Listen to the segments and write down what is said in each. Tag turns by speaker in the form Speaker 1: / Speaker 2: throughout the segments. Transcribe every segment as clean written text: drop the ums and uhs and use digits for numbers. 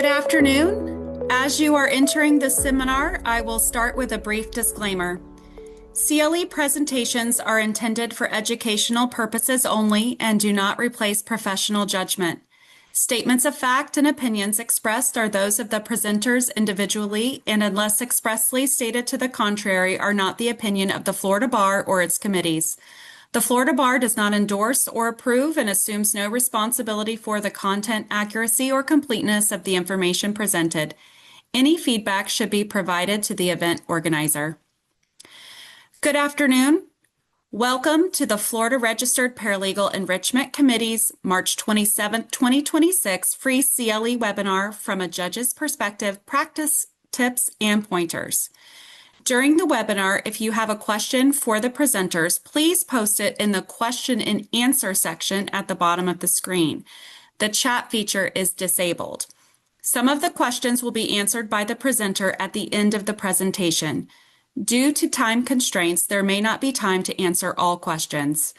Speaker 1: Good afternoon. As you are entering the seminar, I will start with a brief disclaimer. CLE presentations are intended for educational purposes only and do not replace professional judgment. Statements of fact and opinions expressed are those of the presenters individually and unless expressly stated to the contrary are not the opinion of the Florida Bar or its committees. The Florida Bar does not endorse or approve and assumes no responsibility for the content, accuracy, or completeness of the information presented. Any feedback should be provided to the event organizer. Good afternoon. Welcome to the Florida Registered Paralegal Enrichment Committee's March 27, 2026 free CLE webinar from a judge's perspective, practice tips and pointers. During the webinar, if you have a question for the presenters, please post it in the question and answer section at the bottom of the screen. The chat feature is disabled. Some of the questions will be answered by the presenter at the end of the presentation. Due to time constraints, there may not be time to answer all questions.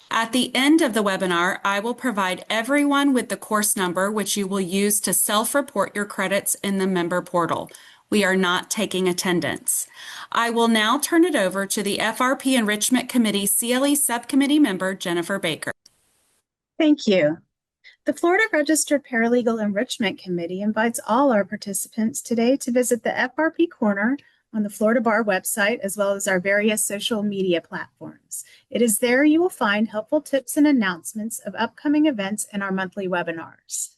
Speaker 1: At the end of the webinar, I will provide everyone with the course number, which you will use to self-report your credits in the member portal. We are not taking attendance. I will now turn it over to the FRP Enrichment Committee CLE Subcommittee member, Jennifer Baker.
Speaker 2: Thank you. The Florida Registered Paralegal Enrichment Committee invites all our participants today to visit the FRP Corner on the Florida Bar website, as well as our various social media platforms. It is there you will find helpful tips and announcements of upcoming events and our monthly webinars.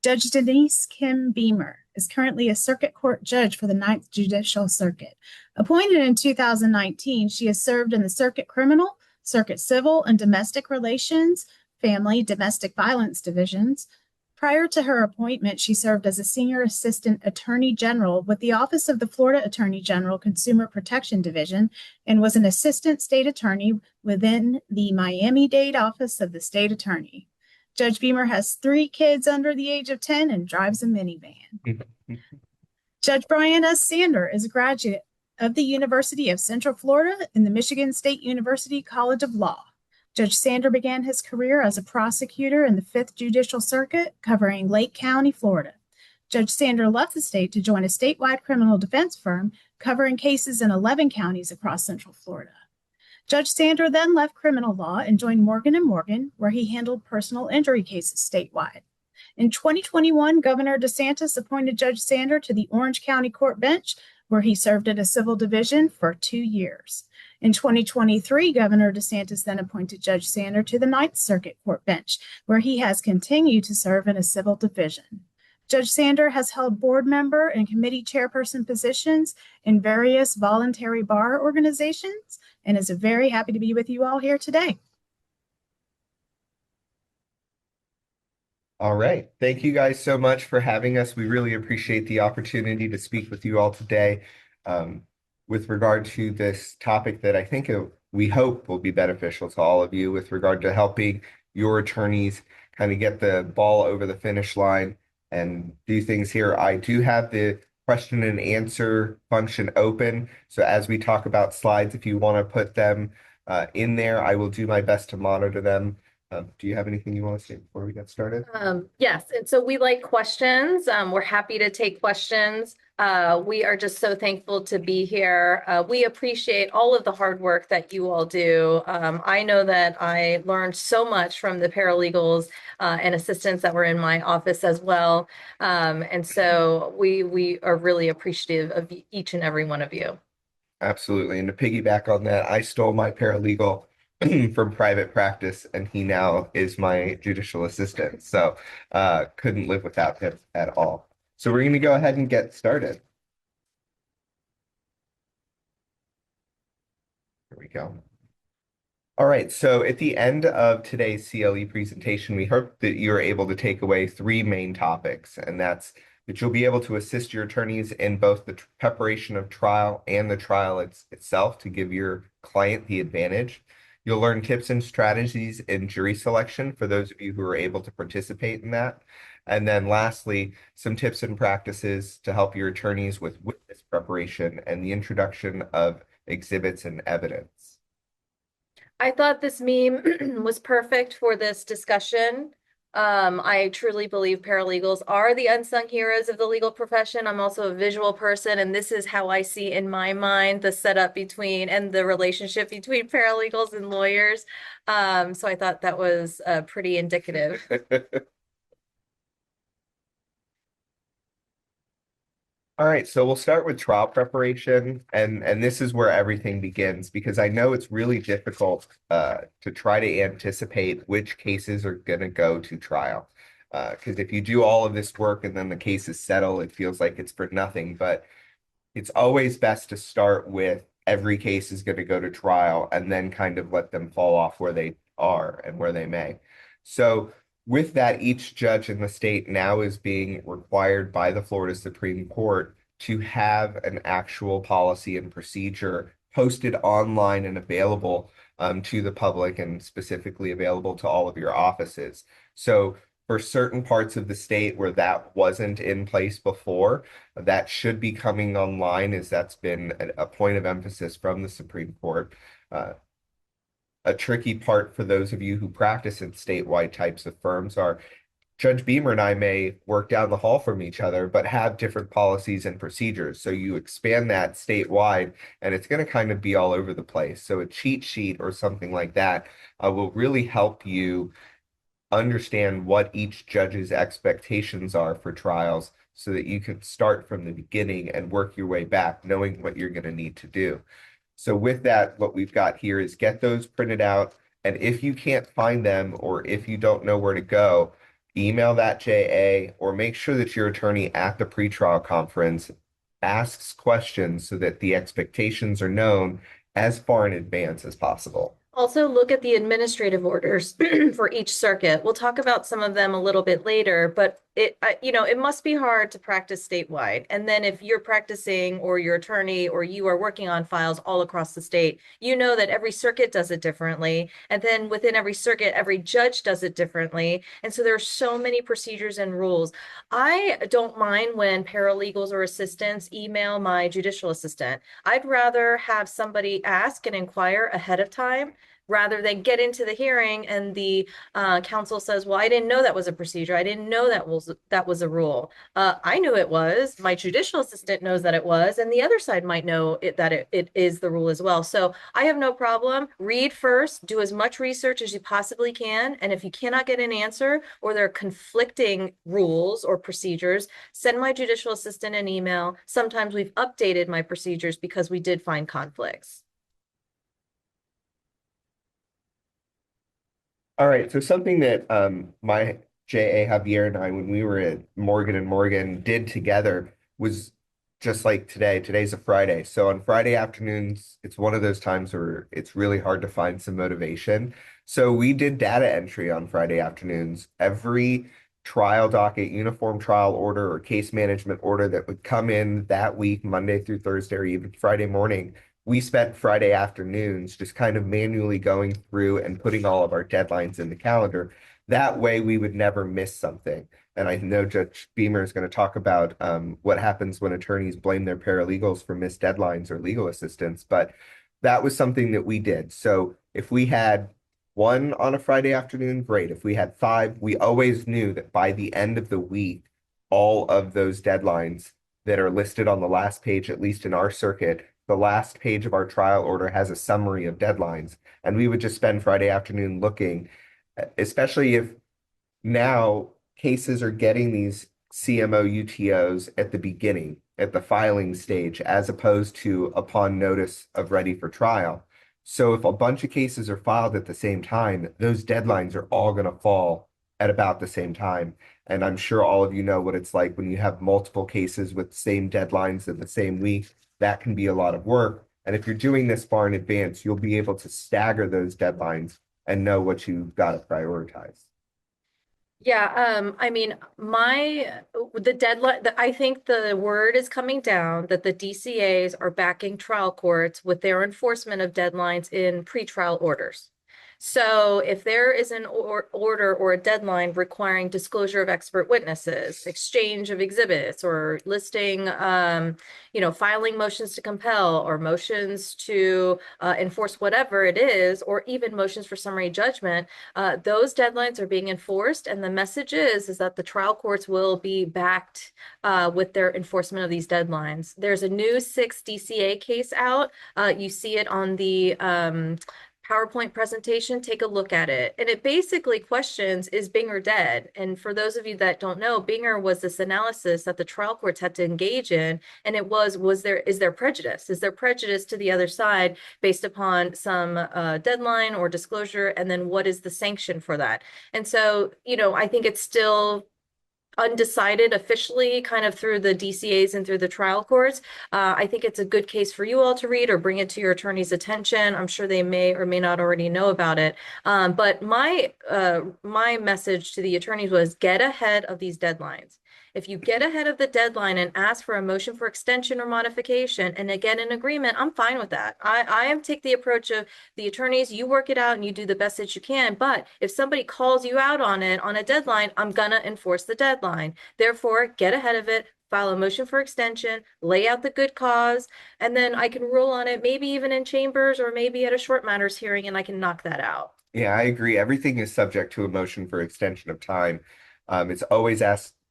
Speaker 2: Judge Denise Kim Beamer is currently a circuit court judge for the 9th Judicial Circuit. Appointed in 2019, she has served in the Circuit Criminal, Circuit Civil, and Domestic Relations, Family, Domestic Violence divisions. Prior to her appointment, she served as a Senior Assistant Attorney General with the Office of the Florida Attorney General Consumer Protection Division and was an Assistant State Attorney within the Miami Dade Office of the State Attorney. Judge Beamer has 3 kids under the age of 10 and drives a minivan. Judge Brian S. Sandor is a graduate of the University of Central Florida and the Michigan State University College of Law. Judge Sandor began his career as a prosecutor in the 5th Judicial Circuit, covering Lake County, Florida. Judge Sandor left the state to join a statewide criminal defense firm covering cases in 11 counties across Central Florida. Judge Sandor then left criminal law and joined Morgan & Morgan, where he handled personal injury cases statewide. In 2021, Governor DeSantis appointed Judge Sandor to the Orange County Court Bench, where he served in a civil division for 2 years. In 2023, Governor DeSantis then appointed Judge Sandor to the 9th Circuit Court Bench, where he has continued to serve in a civil division. Judge Sandor has held board member and committee chairperson positions in various voluntary bar organizations and is very happy to be with you all here today.
Speaker 3: All right. Thank you guys so much for having us. We really appreciate the opportunity to speak with you all today with regard to this topic that I think we hope will be beneficial to all of you with regard to helping your attorneys kind of get the ball over the finish line and do things here. I do have the question and answer function open. So as we talk about slides, if you want to put them in there, I will do my best to monitor them. Do you have anything you want to say before we get started?
Speaker 4: Yes, and so we like questions. We're happy to take questions. We are just so thankful to be here. We appreciate all of the hard work that you all do. I know that I learned so much from the paralegals and assistants that were in my office as well. And so we are really appreciative of each and every one of you.
Speaker 3: Absolutely. And to piggyback on that, I stole my paralegal from private practice, and he now is my judicial assistant. So couldn't live without him at all. So we're going to go ahead and get started. Here we go. All right, so at the end of today's CLE presentation, we hope that you're able to take away 3 main topics, and that's that you'll be able to assist your attorneys in both the preparation of trial and the trial itself to give your client the advantage. You'll learn tips and strategies in jury selection for those of you who are able to participate in that. And then lastly, some tips and practices to help your attorneys with witness preparation and the introduction of exhibits and evidence.
Speaker 4: I thought this meme was perfect for this discussion. I truly believe paralegals are the unsung heroes of the legal profession. I'm also a visual person, and this is how I see in my mind the setup between and the relationship between paralegals and lawyers. So I thought that was pretty indicative.
Speaker 3: All right, so we'll start with trial preparation, and this is where everything begins because I know it's really difficult to try to anticipate which cases are going to go to trial. Because if you do all of this work and then the cases settle, it feels like it's for nothing. But it's always best to start with every case is going to go to trial and then kind of let them fall off where they are and where they may. So with that, each judge in the state now is being required by the Florida Supreme Court to have an actual policy and procedure posted online and available to the public and specifically available to all of your offices. So for certain parts of the state where that wasn't in place before, that should be coming online as that's been a point of emphasis from the Supreme Court. A tricky part for those of you who practice in statewide types of firms are Judge Beamer and I may work down the hall from each other, but have different policies and procedures. So you expand that statewide, and it's going to kind of be all over the place. So a cheat sheet or something like that will really help you understand what each judge's expectations are for trials so that you can start from the beginning and work your way back, knowing what you're going to need to do. So with that, what we've got here is get those printed out. And if you can't find them or if you don't know where to go, email that JA or make sure that your attorney at the pretrial conference asks questions so that the expectations are known as far in advance as possible.
Speaker 4: Also, look at the administrative orders for each circuit. We'll talk about some of them a little bit later, but it must be hard to practice statewide. And then if you're practicing or your attorney or you are working on files all across the state, you know that every circuit does it differently. And then within every circuit, every judge does it differently. And so there are so many procedures and rules. I don't mind when paralegals or assistants email my judicial assistant. I'd rather have somebody ask and inquire ahead of time rather than get into the hearing and the counsel says, well, I didn't know that was a procedure. I didn't know that was a rule. I knew it was. My judicial assistant knows that it was, and the other side might know that it is the rule as well. So I have no problem. Read first, do as much research as you possibly can. And if you cannot get an answer or there are conflicting rules or procedures, send my judicial assistant an email. Sometimes we've updated my procedures because we did find conflicts.
Speaker 3: All right, so something that my JA Javier and I, when we were at Morgan and Morgan, did together was just like today. Today's a Friday. So on Friday afternoons, it's one of those times where it's really hard to find some motivation. So we did data entry on Friday afternoons. Every trial docket, uniform trial order, or case management order that would come in that week, Monday through Thursday, or even Friday morning, we spent Friday afternoons just kind of manually going through and putting all of our deadlines in the calendar. That way we would never miss something. And I know Judge Beamer is going to talk about what happens when attorneys blame their paralegals for missed deadlines or legal assistance, but that was something that we did. So if we had one on a Friday afternoon, great. If we had 5, we always knew that by the end of the week, all of those deadlines that are listed on the last page, at least in our circuit, the last page of our trial order has a summary of deadlines. And we would just spend Friday afternoon looking, especially if now cases are getting these CMO UTOs at the beginning, at the filing stage, as opposed to upon notice of ready for trial. So if a bunch of cases are filed at the same time, those deadlines are all going to fall at about the same time. And I'm sure all of you know what it's like when you have multiple cases with the same deadlines in the same week. That can be a lot of work. And if you're doing this far in advance, you'll be able to stagger those deadlines and know what you've got to prioritize.
Speaker 4: Yeah, I mean, the deadline, I think the word is coming down that the DCAs are backing trial courts with their enforcement of deadlines in pretrial orders. So if there is an order or a deadline requiring disclosure of expert witnesses, exchange of exhibits, or listing, filing motions to compel or motions to enforce whatever it is, or even motions for summary judgment, those deadlines are being enforced. And the message is that the trial courts will be backed with their enforcement of these deadlines. There's a new 6 DCA case out. You see it on the PowerPoint presentation. Take a look at it. And it basically questions, is Binger dead? And for those of you that don't know, Binger was this analysis that the trial courts had to engage in. And it is there prejudice? Is there prejudice to the other side based upon some deadline or disclosure? And then what is the sanction for that? And so, I think it's still undecided officially, kind of through the DCAs and through the trial courts. I think it's a good case for you all to read or bring it to your attorney's attention. I'm sure they may or may not already know about it. But my message to the attorneys was, get ahead of these deadlines. If you get ahead of the deadline and ask for a motion for extension or modification and get an agreement, I'm fine with that. I take the approach of the attorneys, you work it out and you do the best that you can. But if somebody calls you out on it on a deadline, I'm gonna enforce the deadline. Therefore, get ahead of it, file a motion for extension, lay out the good cause, and then I can rule on it, maybe even in chambers or maybe at a short matters hearing, and I can knock that out.
Speaker 3: Yeah, I agree. Everything is subject to a motion for extension of time. It's always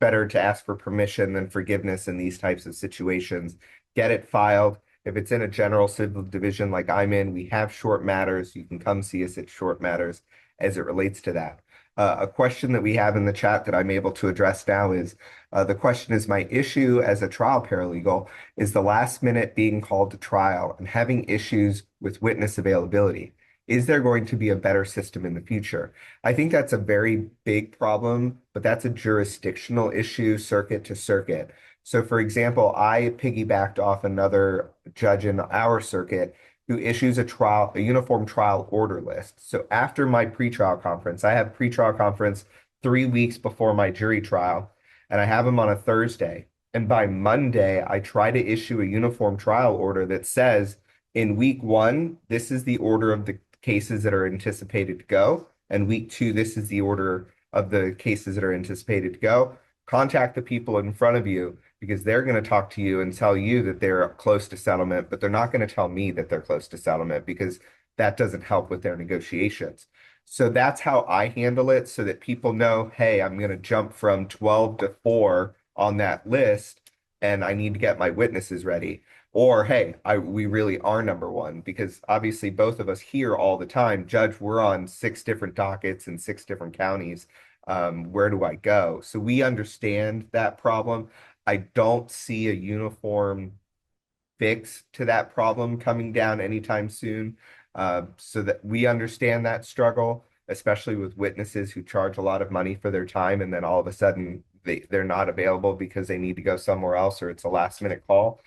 Speaker 3: better to ask for permission than forgiveness in these types of situations. Get it filed. If it's in a general civil division like I'm in, we have short matters. You can come see us at short matters as it relates to that. A question that we have in the chat that I'm able to address now is, the question is, my issue as a trial paralegal is the last minute being called to trial and having issues with witness availability. Is there going to be a better system in the future? I think that's a very big problem, but that's a jurisdictional issue, circuit to circuit. So for example, I piggybacked off another judge in our circuit who issues a uniform trial order list. So after my pretrial conference, I have pretrial conference 3 weeks before my jury trial, and I have them on a Thursday. And by Monday, I try to issue a uniform trial order that says, in week 1, this is the order of the cases that are anticipated to go. And week 2, this is the order of the cases that are anticipated to go. Contact the people in front of you because they're going to talk to you and tell you that they're close to settlement, but they're not going to tell me that they're close to settlement because that doesn't help with their negotiations. So that's how I handle it so that people know, hey, I'm going to jump from 12 to 4 on that list and I need to get my witnesses ready. Or, hey, we really are number one, because obviously both of us hear all the time, Judge, we're on 6 different dockets in 6 different counties. Where do I go? So we understand that problem. I don't see a uniform fix to that problem coming down anytime soon. So that we understand that struggle, especially with witnesses who charge a lot of money for their time and then all of a sudden they're not available because they need to go somewhere else or it's a last minute call.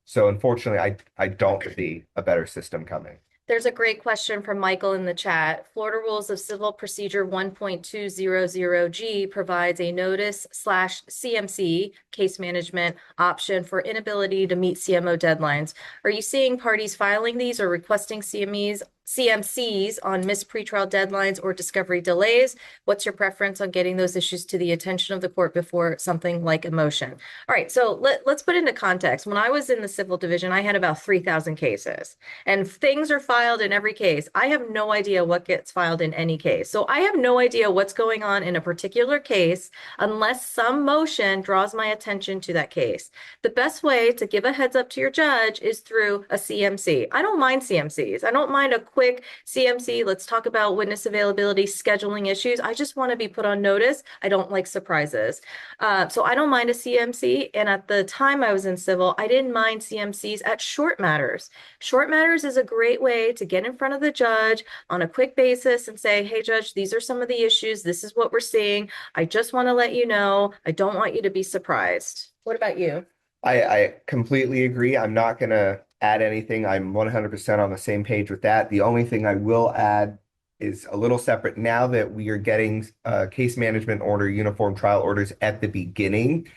Speaker 3: So unfortunately, I don't see a better system coming.
Speaker 4: There's a great question from Michael in the chat. Florida Rules of Civil Procedure 1.200G provides a notice/CMC case management option for inability to meet CMO deadlines. Are you seeing parties filing these or requesting CMCs on missed pretrial deadlines or discovery delays? What's your preference on getting those issues to the attention of the court before something like a motion? All right, so let's put into context. When I was in the civil division, I had about 3,000 cases and things are filed in every case. I have no idea what gets filed in any case. So I have no idea what's going on in a particular case unless some motion draws my attention to that case. The best way to give a heads up to your judge is through a CMC. I don't mind CMCs. I don't mind a quick CMC. Let's talk about witness availability, scheduling issues. I just want to be put on notice. I don't like surprises. So I don't mind a CMC. And at the time I was in civil, I didn't mind CMCs at short matters. Short matters is a great way to get in front of the judge on a quick basis and say, hey, judge, these are some of the issues. This is what we're seeing. I just want to let you know. I don't want you to be surprised. What about you?
Speaker 3: I completely agree. I'm not going to add anything. I'm 100% on the same page with that. The only thing I will add is a little separate. Now that we are getting case management order, uniform trial orders at the beginning,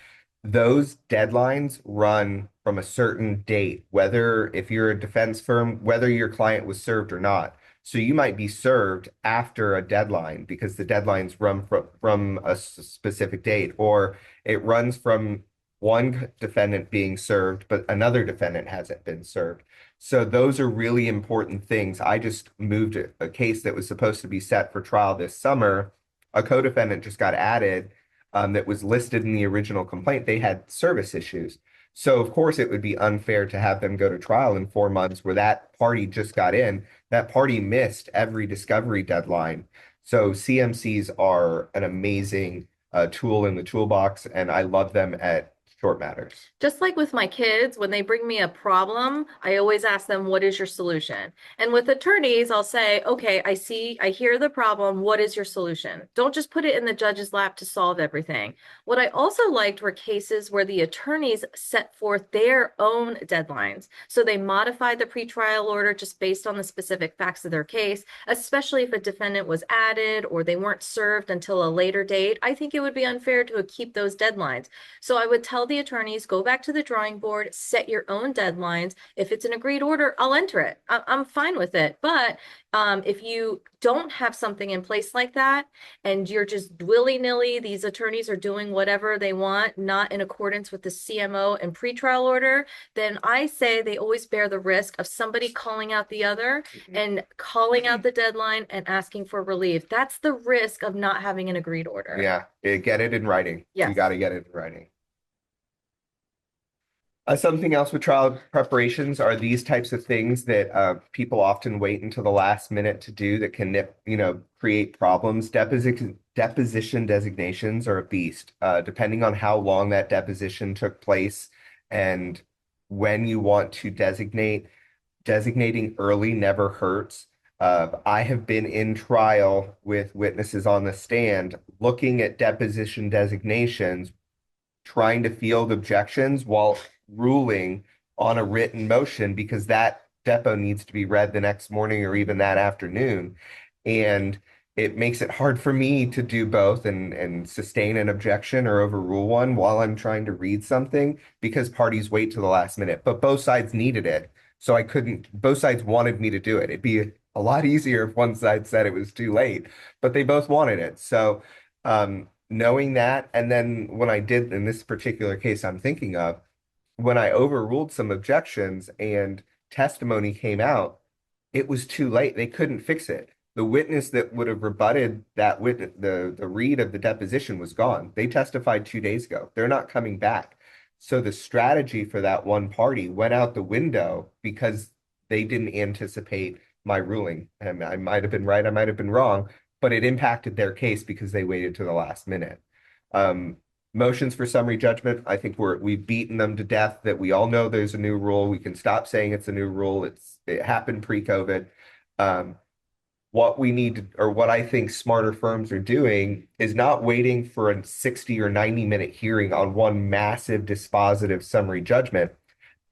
Speaker 3: those deadlines run from a certain date, whether if you're a defense firm, whether your client was served or not. So you might be served after a deadline because the deadlines run from a specific date, or it runs from one defendant being served, but another defendant hasn't been served. So those are really important things. I just moved a case that was supposed to be set for trial this summer. A co-defendant just got added that was listed in the original complaint. They had service issues. So of course it would be unfair to have them go to trial in 4 months where that party just got in. That party missed every discovery deadline. So CMCs are an amazing tool in the toolbox, and I love them at short matters.
Speaker 4: Just like with my kids, when they bring me a problem, I always ask them, what is your solution? And with attorneys, I'll say, okay, I hear the problem. What is your solution? Don't just put it in the judge's lap to solve everything. What I also liked were cases where the attorneys set forth their own deadlines. So they modified the pretrial order just based on the specific facts of their case, especially if a defendant was added or they weren't served until a later date. I think it would be unfair to keep those deadlines. So I would tell the attorneys, go back to the drawing board, set your own deadlines. If it's an agreed order, I'll enter it. I'm fine with it. But if you don't have something in place like that, and you're just willy-nilly, these attorneys are doing whatever they want, not in accordance with the CMO and pretrial order, then I say they always bear the risk of somebody calling out the other and calling out the deadline and asking for relief. That's the risk of not having an agreed order.
Speaker 3: Yeah, get it in writing.
Speaker 4: Yes.
Speaker 3: You got to get it in writing. Something else with trial preparations are these types of things that people often wait until the last minute to do that can, create problems. Deposition designations are a beast, depending on how long that deposition took place and when you want to designate. Designating early never hurts. I have been in trial with witnesses on the stand looking at deposition designations, trying to field objections while ruling on a written motion because that depo needs to be read the next morning or even that afternoon. And it makes it hard for me to do both and sustain an objection or overrule one while I'm trying to read something because parties wait to the last minute. But both sides needed it. So I couldn't, both sides wanted me to do it. It'd be a lot easier if one side said it was too late, but they both wanted it. So knowing that, and then when I did in this particular case I'm thinking of, when I overruled some objections and testimony came out, it was too late. They couldn't fix it. The witness that would have rebutted that witness, the read of the deposition was gone. They testified 2 days ago. They're not coming back. So the strategy for that one party went out the window because they didn't anticipate my ruling. And I might have been right, I might have been wrong, but it impacted their case because they waited to the last minute. Motions for summary judgment, I think we've beaten them to death that we all know there's a new rule. We can stop saying it's a new rule. It happened pre-COVID. What we need or what I think smarter firms are doing is not waiting for a 60 or 90-minute hearing on one massive dispositive summary judgment.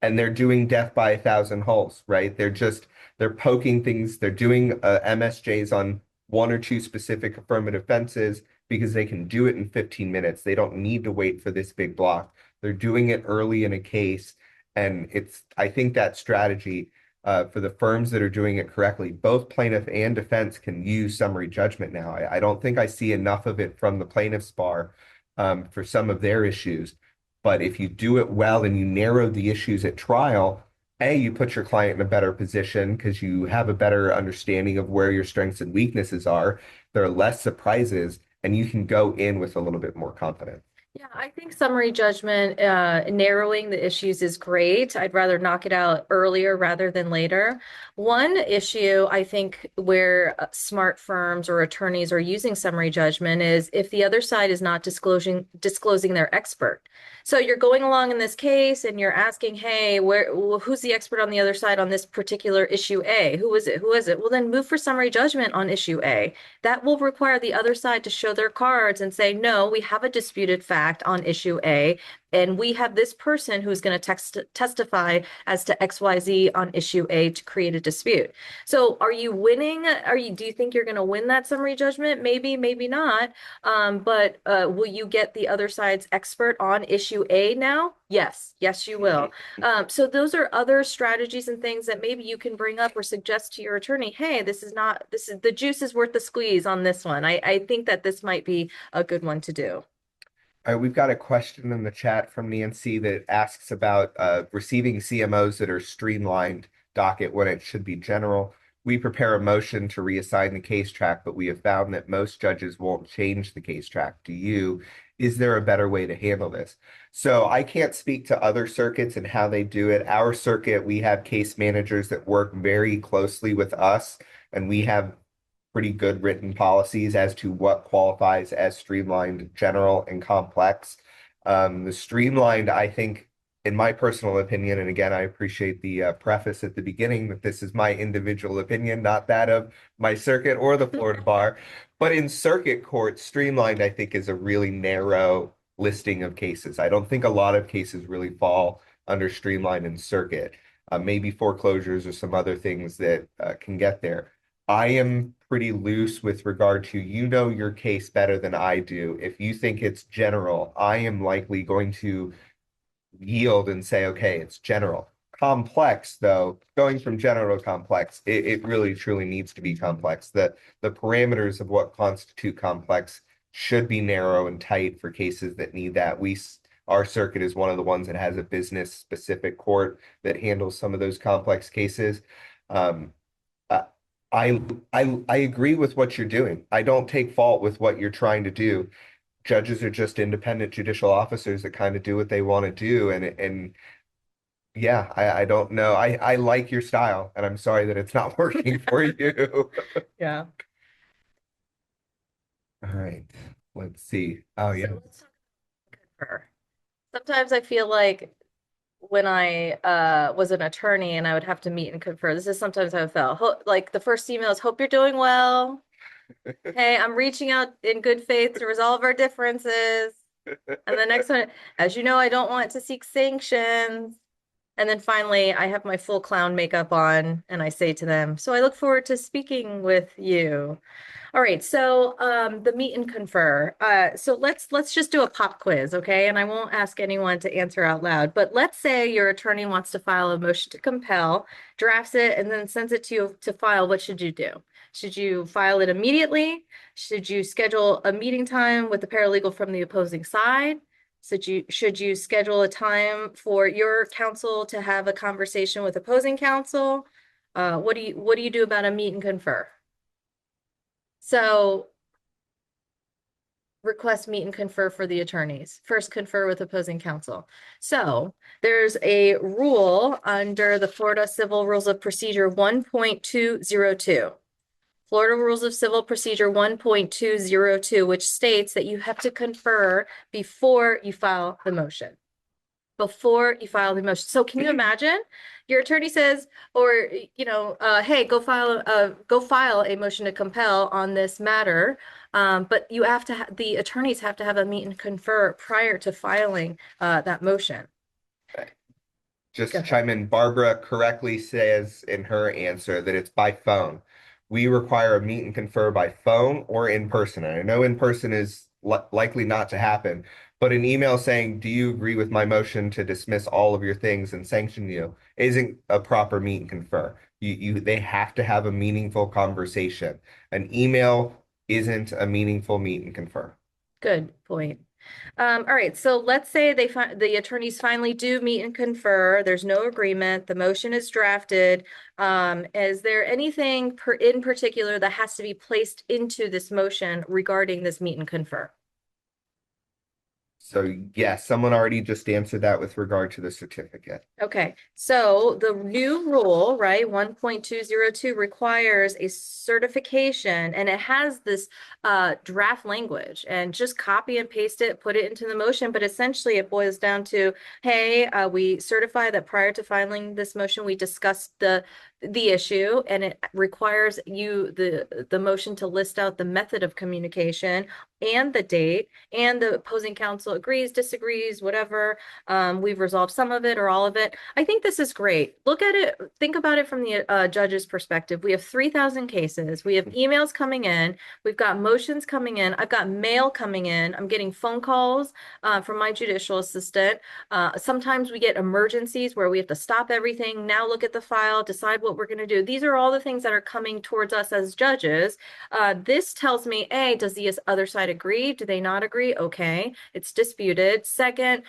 Speaker 3: And they're doing death by a thousand holes, right? They're poking things. They're doing MSJs on one or two specific affirmative defenses because they can do it in 15 minutes. They don't need to wait for this big block. They're doing it early in a case. And I think that strategy for the firms that are doing it correctly, both plaintiff and defense can use summary judgment now. I don't think I see enough of it from the plaintiff's bar for some of their issues. But if you do it well and you narrow the issues at trial, you put your client in a better position because you have a better understanding of where your strengths and weaknesses are. There are less surprises, and you can go in with a little bit more confidence.
Speaker 4: Yeah, I think summary judgment, narrowing the issues is great. I'd rather knock it out earlier rather than later. One issue I think where smart firms or attorneys are using summary judgment is if the other side is not disclosing their expert. So you're going along in this case and you're asking, hey, who's the expert on the other side on this particular issue A? Who is it? Who is it? Well, then move for summary judgment on issue A. That will require the other side to show their cards and say, no, we have a disputed fact. fact on issue A, and we have this person who's going to testify as to XYZ on issue A to create a dispute. So are you winning? Do you think you're going to win that summary judgment? Maybe, maybe not. But will you get the other side's expert on issue A now? Yes, yes, you will. So those are other strategies and things that maybe you can bring up or suggest to your attorney. Hey, this is the juice is worth the squeeze on this one. I think that this might be a good one to do.
Speaker 3: All right, we've got a question in the chat from Nancy that asks about receiving CMOs that are streamlined docket when it should be general. We prepare a motion to reassign the case track, but we have found that most judges won't change the case track. Is there a better way to handle this? So I can't speak to other circuits and how they do it. Our circuit, we have case managers that work very closely with us, and we have pretty good written policies as to what qualifies as streamlined, general, and complex. The streamlined, I think, in my personal opinion, and again, I appreciate the preface at the beginning that this is my individual opinion, not that of my circuit or the Florida Bar. But in circuit court, streamlined, I think, is a really narrow listing of cases. I don't think a lot of cases really fall under streamlined in circuit. Maybe foreclosures or some other things that can get there. I am pretty loose with regard to, you know, your case better than I do. If you think it's general, I am likely going to yield and say, okay, it's general. Complex, though, going from general to complex, it really truly needs to be complex. The parameters of what constitute complex should be narrow and tight for cases that need that. Our circuit is one of the ones that has a business specific court that handles some of those complex cases. I agree with what you're doing. I don't take fault with what you're trying to do. Judges are just independent judicial officers that kind of do what they want to do. And yeah, I don't know. I like your style, and I'm sorry that it's not working for you.
Speaker 4: Yeah.
Speaker 3: All right, let's see. Oh, yeah.
Speaker 4: So let's talk about confer. Sometimes I feel like when I was an attorney and I would have to meet and confer, this is sometimes how I felt. Like the first email is, hope you're doing well. Hey, I'm reaching out in good faith to resolve our differences. And the next one, as you know, I don't want to seek sanctions. And then finally, I have my full clown makeup on and I say to them, so I look forward to speaking with you. All right, so the meet and confer. So let's just do a pop quiz, okay? And I won't ask anyone to answer out loud, but let's say your attorney wants to file a motion to compel, drafts it, and then sends it to you to file. What should you do? Should you file it immediately? Should you schedule a meeting time with the paralegal from the opposing side? Should you schedule a time for your counsel to have a conversation with opposing counsel? What do you do about a meet and confer? So request meet and confer for the attorneys. First, confer with opposing counsel. So there's a rule under the Florida Civil Rules of Procedure 1.202. Florida Rules of Civil Procedure 1.202, which states that you have to confer before you file the motion. Before you file the motion. So can you imagine your attorney says, or, hey, go file a motion to compel on this matter. But you have to, the attorneys have to have a meet and confer prior to filing that motion.
Speaker 3: Just to chime in, Barbara correctly says in her answer that it's by phone. We require a meet and confer by phone or in person. And I know in person is likely not to happen, but an email saying, do you agree with my motion to dismiss all of your things and sanction you isn't a proper meet and confer. They have to have a meaningful conversation. An email isn't a meaningful meet and confer. Good
Speaker 4: point. All right, so let's say the attorneys finally do meet and confer. There's no agreement. The motion is drafted. Is there anything in particular that has to be placed into this motion regarding this meet and confer?
Speaker 3: So yes, someone already just answered that with regard to the certificate.
Speaker 4: Okay, so the new rule, right, 1.202 requires a certification, and it has this draft language, and just copy and paste it, put it into the motion, but essentially it boils down to, hey, we certify that prior to filing this motion, we discussed the issue, and it requires the motion to list out the method of communication and the date, and the opposing counsel agrees, disagrees, whatever. We've resolved some of it or all of it. I think this is great. Look at it, think about it from the judge's perspective. We have 3,000 cases. We have emails coming in. We've got motions coming in. I've got mail coming in. I'm getting phone calls from my judicial assistant. Sometimes we get emergencies where we have to stop everything, now look at the file, decide what we're going to do. These are all the things that are coming towards us as judges. This tells me, A, does the other side agree? Do they not agree? Okay, it's disputed. Second,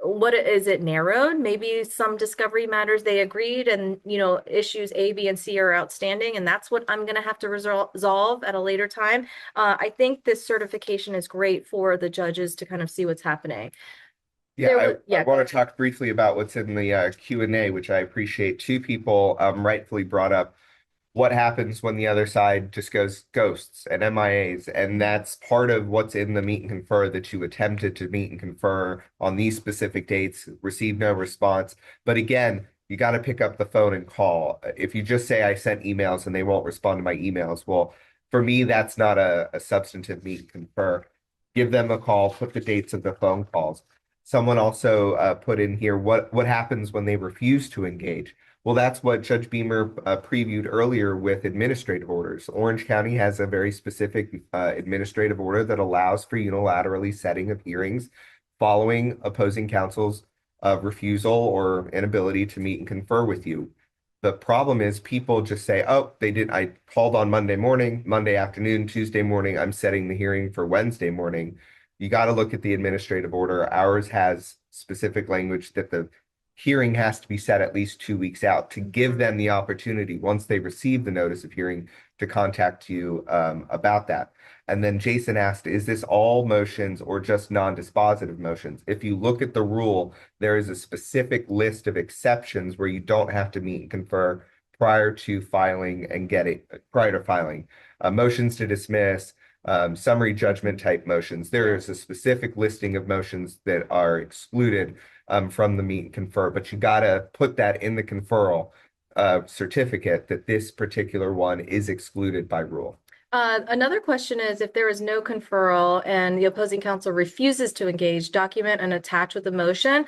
Speaker 4: what is it narrowed? Maybe some discovery matters they agreed, and issues A, B, and C are outstanding, and that's what I'm going to have to resolve at a later time. I think this certification is great for the judges to kind of see what's happening.
Speaker 3: Yeah, I want to talk briefly about what's in the Q&A, which I appreciate. Two people rightfully brought up what happens when the other side just goes ghosts and MIAs, and that's part of what's in the meet and confer, that you attempted to meet and confer on these specific dates, received no response. But again, you got to pick up the phone and call. If you just say I sent emails and they won't respond to my emails, well, for me, that's not a substantive meet and confer. Give them a call, put the dates of the phone calls. Someone also put in here, what happens when they refuse to engage? Well, that's what Judge Beamer previewed earlier with administrative orders. Orange County has a very specific administrative order that allows for unilaterally setting of hearings following opposing counsel's refusal or inability to meet and confer with you. The problem is people just say, oh, I called on Monday morning, Monday afternoon, Tuesday morning, I'm setting the hearing for Wednesday morning. You got to look at the administrative order. Ours has specific language that the hearing has to be set at least 2 weeks out to give them the opportunity, once they receive the notice of hearing, to contact you about that. And then Jason asked, is this all motions or just non-dispositive motions? If you look at the rule, there is a specific list of exceptions where you don't have to meet and confer prior to filing motions to dismiss, summary judgment type motions. There is a specific listing of motions that are excluded from the meet and confer, but you got to put that in the conferral certificate that this particular one is excluded by rule.
Speaker 4: Another question is, if there is no conferral and the opposing counsel refuses to engage, document and attach with the motion.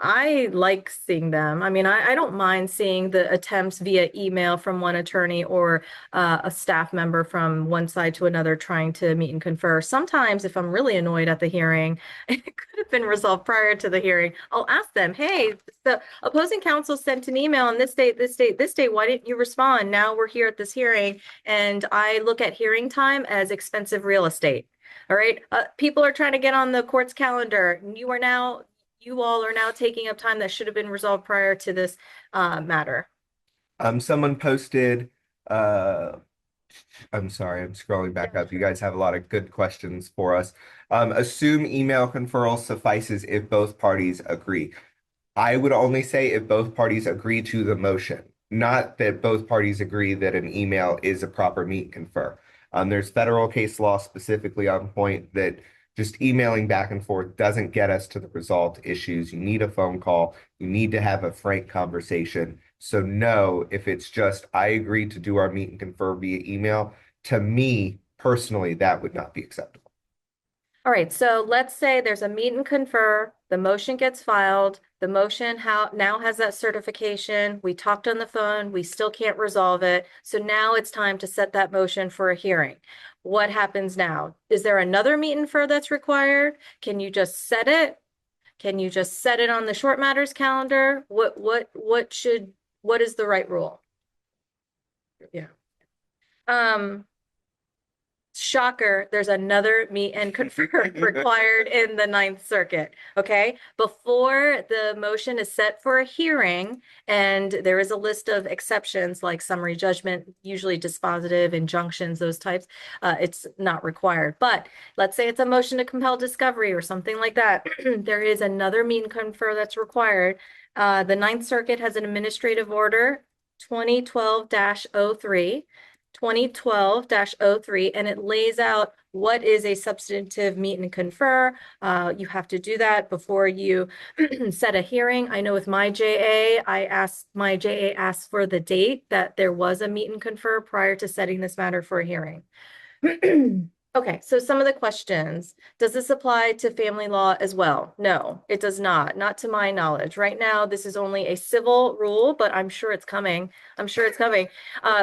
Speaker 4: I like seeing them. I mean, I don't mind seeing the attempts via email from one attorney or a staff member from one side to another trying to meet and confer. Sometimes if I'm really annoyed at the hearing, it could have been resolved prior to the hearing. I'll ask them, hey, the opposing counsel sent an email on this date, this date, this date. Why didn't you respond? Now we're here at this hearing, and I look at hearing time as expensive real estate. All right. People are trying to get on the court's calendar. You all are now taking up time that should have been resolved prior to this matter.
Speaker 3: Someone posted, I'm sorry, I'm scrolling back up. You guys have a lot of good questions for us. Assume email conferral suffices if both parties agree. I would only say if both parties agree to the motion, not that both parties agree that an email is a proper meet and confer. There's federal case law specifically on point that just emailing back and forth doesn't get us to the resolved issues. You need a phone call. You need to have a frank conversation. So no, if it's just, I agree to do our meet and confer via email, to me personally, that would not be acceptable.
Speaker 4: All right, so let's say there's a meet and confer, the motion gets filed, the motion now has that certification, we talked on the phone, we still can't resolve it, so now it's time to set that motion for a hearing. What happens now? Is there another meet and confer that's required? Can you just set it? Can you just set it on the short matters calendar? What is the right rule? Yeah. Shocker, there's another meet and confer required in the Ninth Circuit, okay? Before the motion is set for a hearing, and there is a list of exceptions like summary judgment, usually dispositive, injunctions, those types, it's not required. But let's say it's a motion to compel discovery or something like that. There is another meet and confer that's required. The Ninth Circuit has an administrative order, 2012-03. 2012-03, and it lays out what is a substantive meet and confer. You have to do that before you set a hearing. I know with my JA, my JA asked for the date that there was a meet and confer prior to setting this matter for a hearing. Okay, so some of the questions. Does this apply to family law as well? No, it does not to my knowledge. Right now, this is only a civil rule, but I'm sure it's coming. I'm sure it's coming.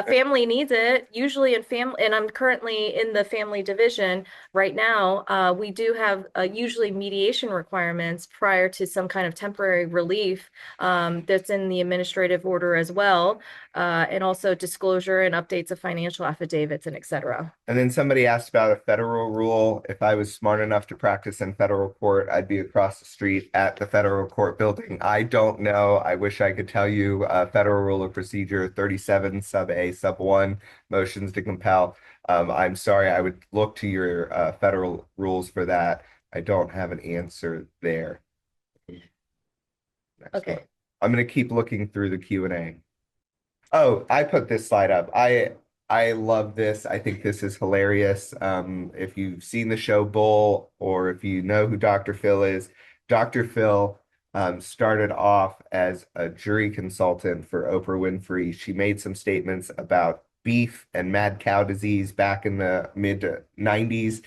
Speaker 4: Family needs it, usually in family, and I'm currently in the family division right now. We do have usually mediation requirements prior to some kind of temporary relief that's in the administrative order as well, and also disclosure and updates of financial affidavits and et cetera.
Speaker 3: And then somebody asked about a federal rule. If I was smart enough to practice in federal court, I'd be across the street at the federal court building. I don't know. I wish I could tell you Federal Rule of Procedure 37 sub A sub 1 motions to compel. I'm sorry, I would look to your federal rules for that. I don't have an answer there. Next
Speaker 4: Okay.
Speaker 3: one. I'm going to keep looking through the Q&A. Oh, I put this slide up. I love this. I think this is hilarious. If you've seen the show Bull, or if you know who Dr. Phil is, Dr. Phil started off as a jury consultant for Oprah Winfrey. She made some statements about beef and mad cow disease back in the mid 90s,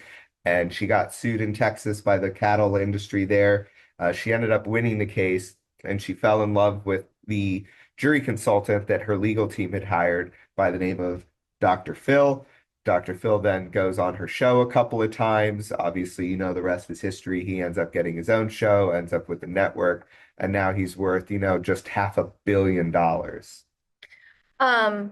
Speaker 3: and she got sued in Texas by the cattle industry there. She ended up winning the case, and she fell in love with the jury consultant that her legal team had hired by the name of Dr. Phil. Dr. Phil then goes on her show a couple of times. Obviously, you know, the rest is history. He ends up getting his own show, ends up with the network, and now he's worth, you know, just $500 million.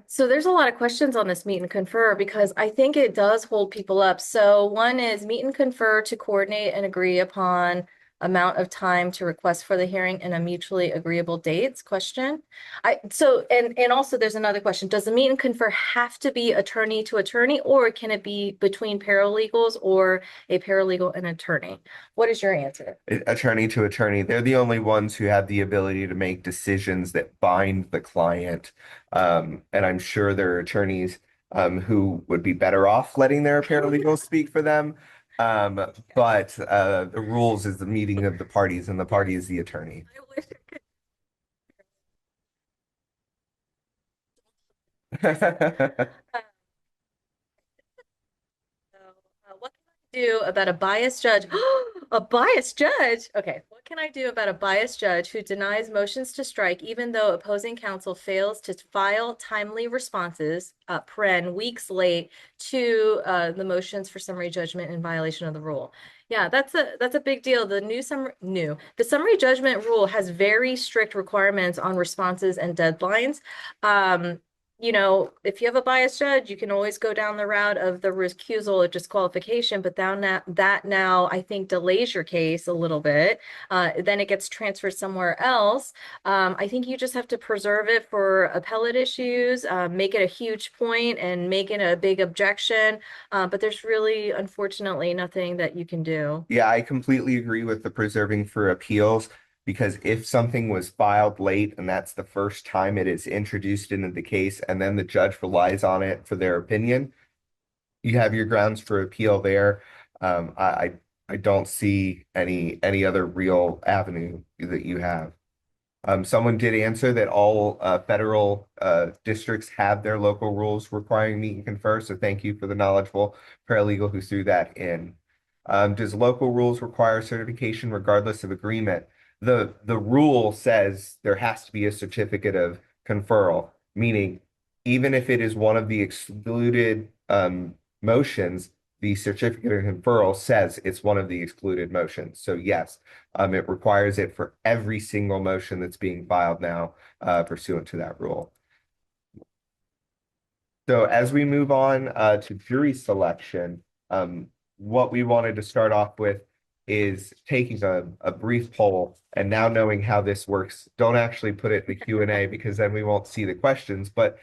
Speaker 4: So there's a lot of questions on this meet and confer because I think it does hold people up. So one is meet and confer to coordinate and agree upon amount of time to request for the hearing and a mutually agreeable dates question. And also there's another question. Does the meet and confer have to be attorney to attorney, or can it be between paralegals or a paralegal and attorney? What is your answer?
Speaker 3: Attorney to attorney. They're the only ones who have the ability to make decisions that bind the client. And I'm sure there are attorneys who would be better off letting their paralegals speak for them. But the rules is the meeting of the parties, and the party is the attorney.
Speaker 4: I wish I could. What can I do about a biased judge? A biased judge? Okay, what can I do about a biased judge who denies motions to strike even though opposing counsel fails to file timely responses, weeks late, to the motions for summary judgment in violation of the rule? Yeah, that's a big deal. The summary judgment rule has very strict requirements on responses and deadlines. You know, if you have a biased judge, you can always go down the route of the recusal or disqualification, but that now I think delays your case a little bit. Then it gets transferred somewhere else. I think you just have to preserve it for appellate issues, make it a huge point and make it a big objection. But there's really, unfortunately, nothing that you can do.
Speaker 3: Yeah, I completely agree with the preserving for appeals. Because if something was filed late and that's the first time it is introduced into the case, and then the judge relies on it for their opinion, you have your grounds for appeal there. I don't see any other real avenue that you have. Someone did answer that all federal districts have their local rules requiring meet and confer, so thank you for the knowledgeable paralegal who threw that in. Does local rules require certification regardless of agreement? The rule says there has to be a certificate of conferral, meaning even if it is one of the excluded motions, the certificate of conferral says it's one of the excluded motions. So yes, it requires it for every single motion that's being filed now pursuant to that rule. So as we move on to jury selection, what we wanted to start off with is taking a brief poll, and now knowing how this works, don't actually put it in the Q&A because then we won't see the questions, but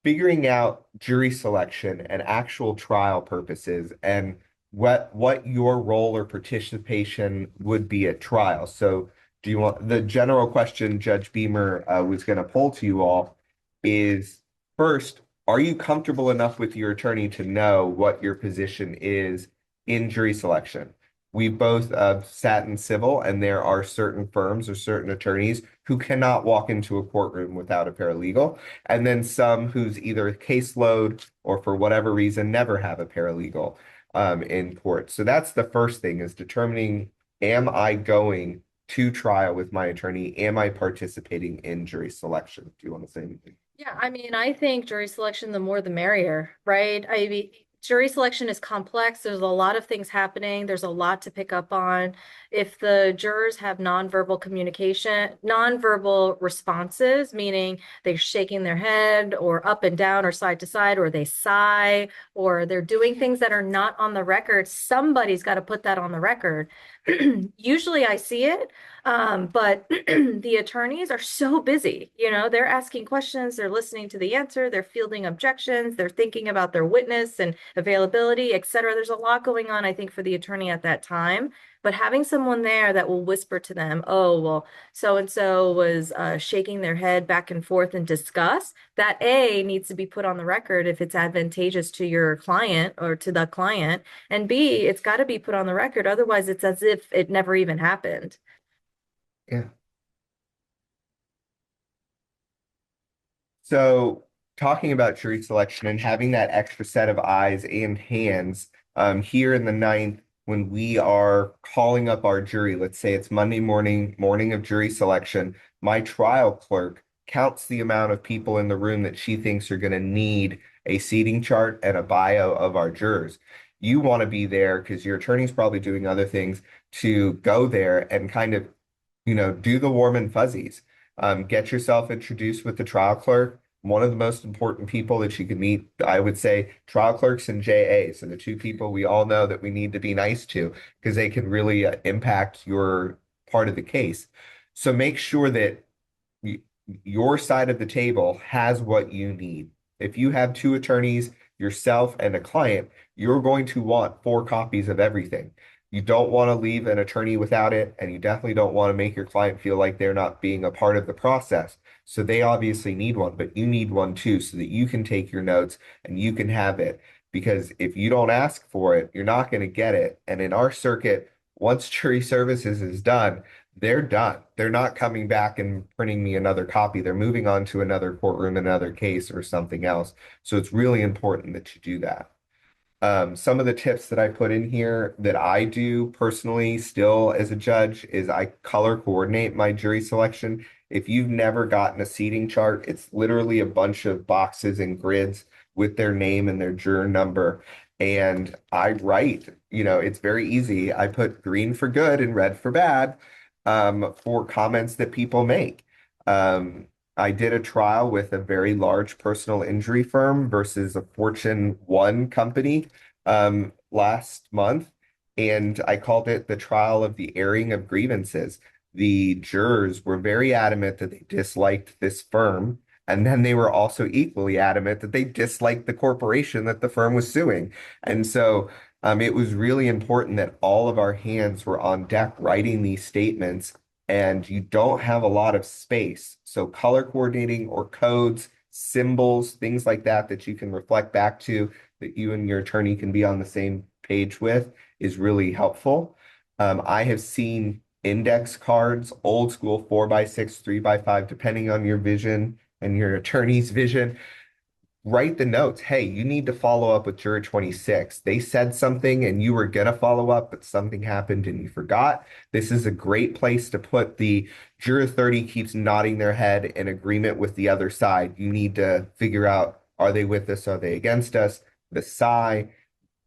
Speaker 3: figuring out jury selection and actual trial purposes and what your role or participation would be at trial. So do you want the general question Judge Beamer was going to poll to you all is, first, are you comfortable enough with your attorney to know what your position is in jury selection? We both sat in civil, and there are certain firms or certain attorneys who cannot walk into a courtroom without a paralegal, and then some whose either caseload or for whatever reason never have a paralegal in court. So that's the first thing, is determining, am I going to trial with my attorney? Am I participating in jury selection? Do you want to say anything?
Speaker 4: Yeah, I mean, I think jury selection, the more the merrier, right? I mean, jury selection is complex. There's a lot of things happening. There's a lot to pick up on. If the jurors have nonverbal communication, nonverbal responses, meaning they're shaking their head or up and down or side to side, or they sigh, or they're doing things that are not on the record, somebody's got to put that on the record. Usually I see it, but the attorneys are so busy, they're asking questions, they're listening to the answer, they're fielding objections, they're thinking about their witness and availability, et cetera. There's a lot going on, I think, for the attorney at that time. But having someone there that will whisper to them, oh, well, so-and-so was shaking their head back and forth in disgust, that A, needs to be put on the record if it's advantageous to your client or to the client. And B, it's got to be put on the record. Otherwise, it's as if it never even happened.
Speaker 3: Yeah. So talking about jury selection and having that extra set of eyes and hands, here in the ninth, when we are calling up our jury, let's say it's Monday morning of jury selection, my trial clerk counts the amount of people in the room that she thinks are going to need a seating chart and a bio of our jurors. You want to be there because your attorney's probably doing other things, to go there and kind of, do the warm and fuzzies. Get yourself introduced with the trial clerk. One of the most important people that you can meet, I would say, trial clerks and JA. So the two people we all know that we need to be nice to, because they can really impact your part of the case. So make sure that your side of the table has what you need. If you have two attorneys, yourself and a client, you're going to want 4 copies of everything. You don't want to leave an attorney without it, and you definitely don't want to make your client feel like they're not being a part of the process. So they obviously need one, but you need one too, so that you can take your notes and you can have it. Because if you don't ask for it, you're not going to get it. And in our circuit, once jury services is done, they're done. They're not coming back and printing me another copy. They're moving on to another courtroom, another case, or something else. So it's really important that you do that. Some of the tips that I put in here that I do personally still as a judge is I color coordinate my jury selection. If you've never gotten a seating chart, it's literally a bunch of boxes and grids with their name and their juror number. And I write, it's very easy. I put green for good and red for bad, for comments that people make. I did a trial with a very large personal injury firm versus a Fortune 1 company last month, and I called it the trial of the airing of grievances. The jurors were very adamant that they disliked this firm, and then they were also equally adamant that they disliked the corporation that the firm was suing. And so it was really important that all of our hands were on deck writing these statements, and you don't have a lot of space. So color coordinating or codes, symbols, things like that that you can reflect back to, that you and your attorney can be on the same page with, is really helpful. I have seen index cards, old school 4x6, 3x5, depending on your vision and your attorney's vision. Write the notes. Hey, you need to follow up with juror 26. They said something and you were going to follow up, but something happened and you forgot. This is a great place to put the juror 30 keeps nodding their head in agreement with the other side. You need to figure out, are they with us? Are they against us? The sigh,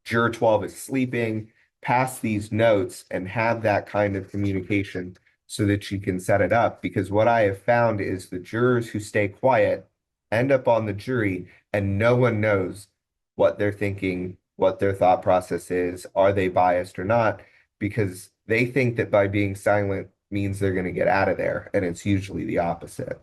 Speaker 3: juror 12 is sleeping. Pass these notes and have that kind of communication so that you can set it up. Because what I have found is the jurors who stay quiet end up on the jury and no one knows what they're thinking, what their thought process is, are they biased or not, because they think that by being silent means they're going to get out of there, and it's usually the opposite.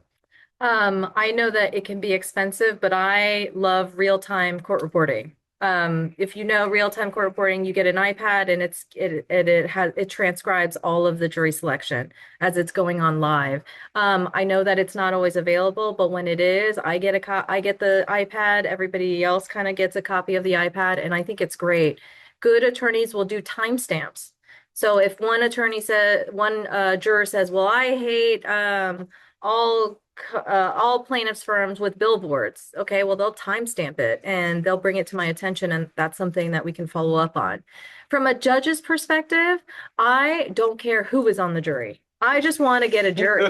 Speaker 4: I know that it can be expensive, but I love real-time court reporting. If you know real-time court reporting, you get an iPad and it transcribes all of the jury selection as it's going on live. I know that it's not always available, but when it is, I get the iPad, everybody else kind of gets a copy of the iPad, and I think it's great. Good attorneys will do timestamps. So if one juror says, well, I hate all all plaintiffs firms with billboards. Okay, well, they'll timestamp it and they'll bring it to my attention, and that's something that we can follow up on. From a judge's perspective, I don't care who is on the jury. I just want to get a jury.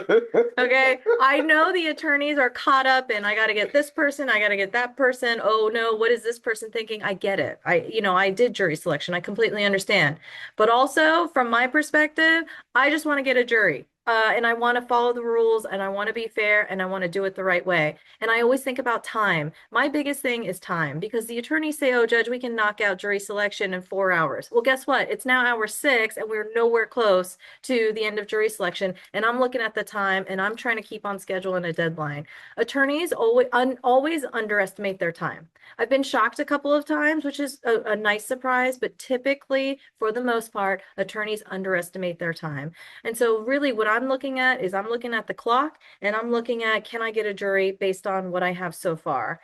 Speaker 4: Okay, I know the attorneys are caught up in, I got to get this person, I got to get that person. Oh no, what is this person thinking? I get it. I did jury selection. I completely understand. But also, from my perspective, I just want to get a jury. And I want to follow the rules, and I want to be fair, and I want to do it the right way. And I always think about time. My biggest thing is time, because the attorneys say, oh, Judge, we can knock out jury selection in 4 hours. Well, guess what? It's now hour 6, and we're nowhere close to the end of jury selection. And I'm looking at the time, and I'm trying to keep on schedule and a deadline. Attorneys always underestimate their time. I've been shocked a couple of times, which is a nice surprise, but typically, for the most part, attorneys underestimate their time. And so really what I'm looking at is I'm looking at the clock, and I'm looking at, can I get a jury based on what I have so far?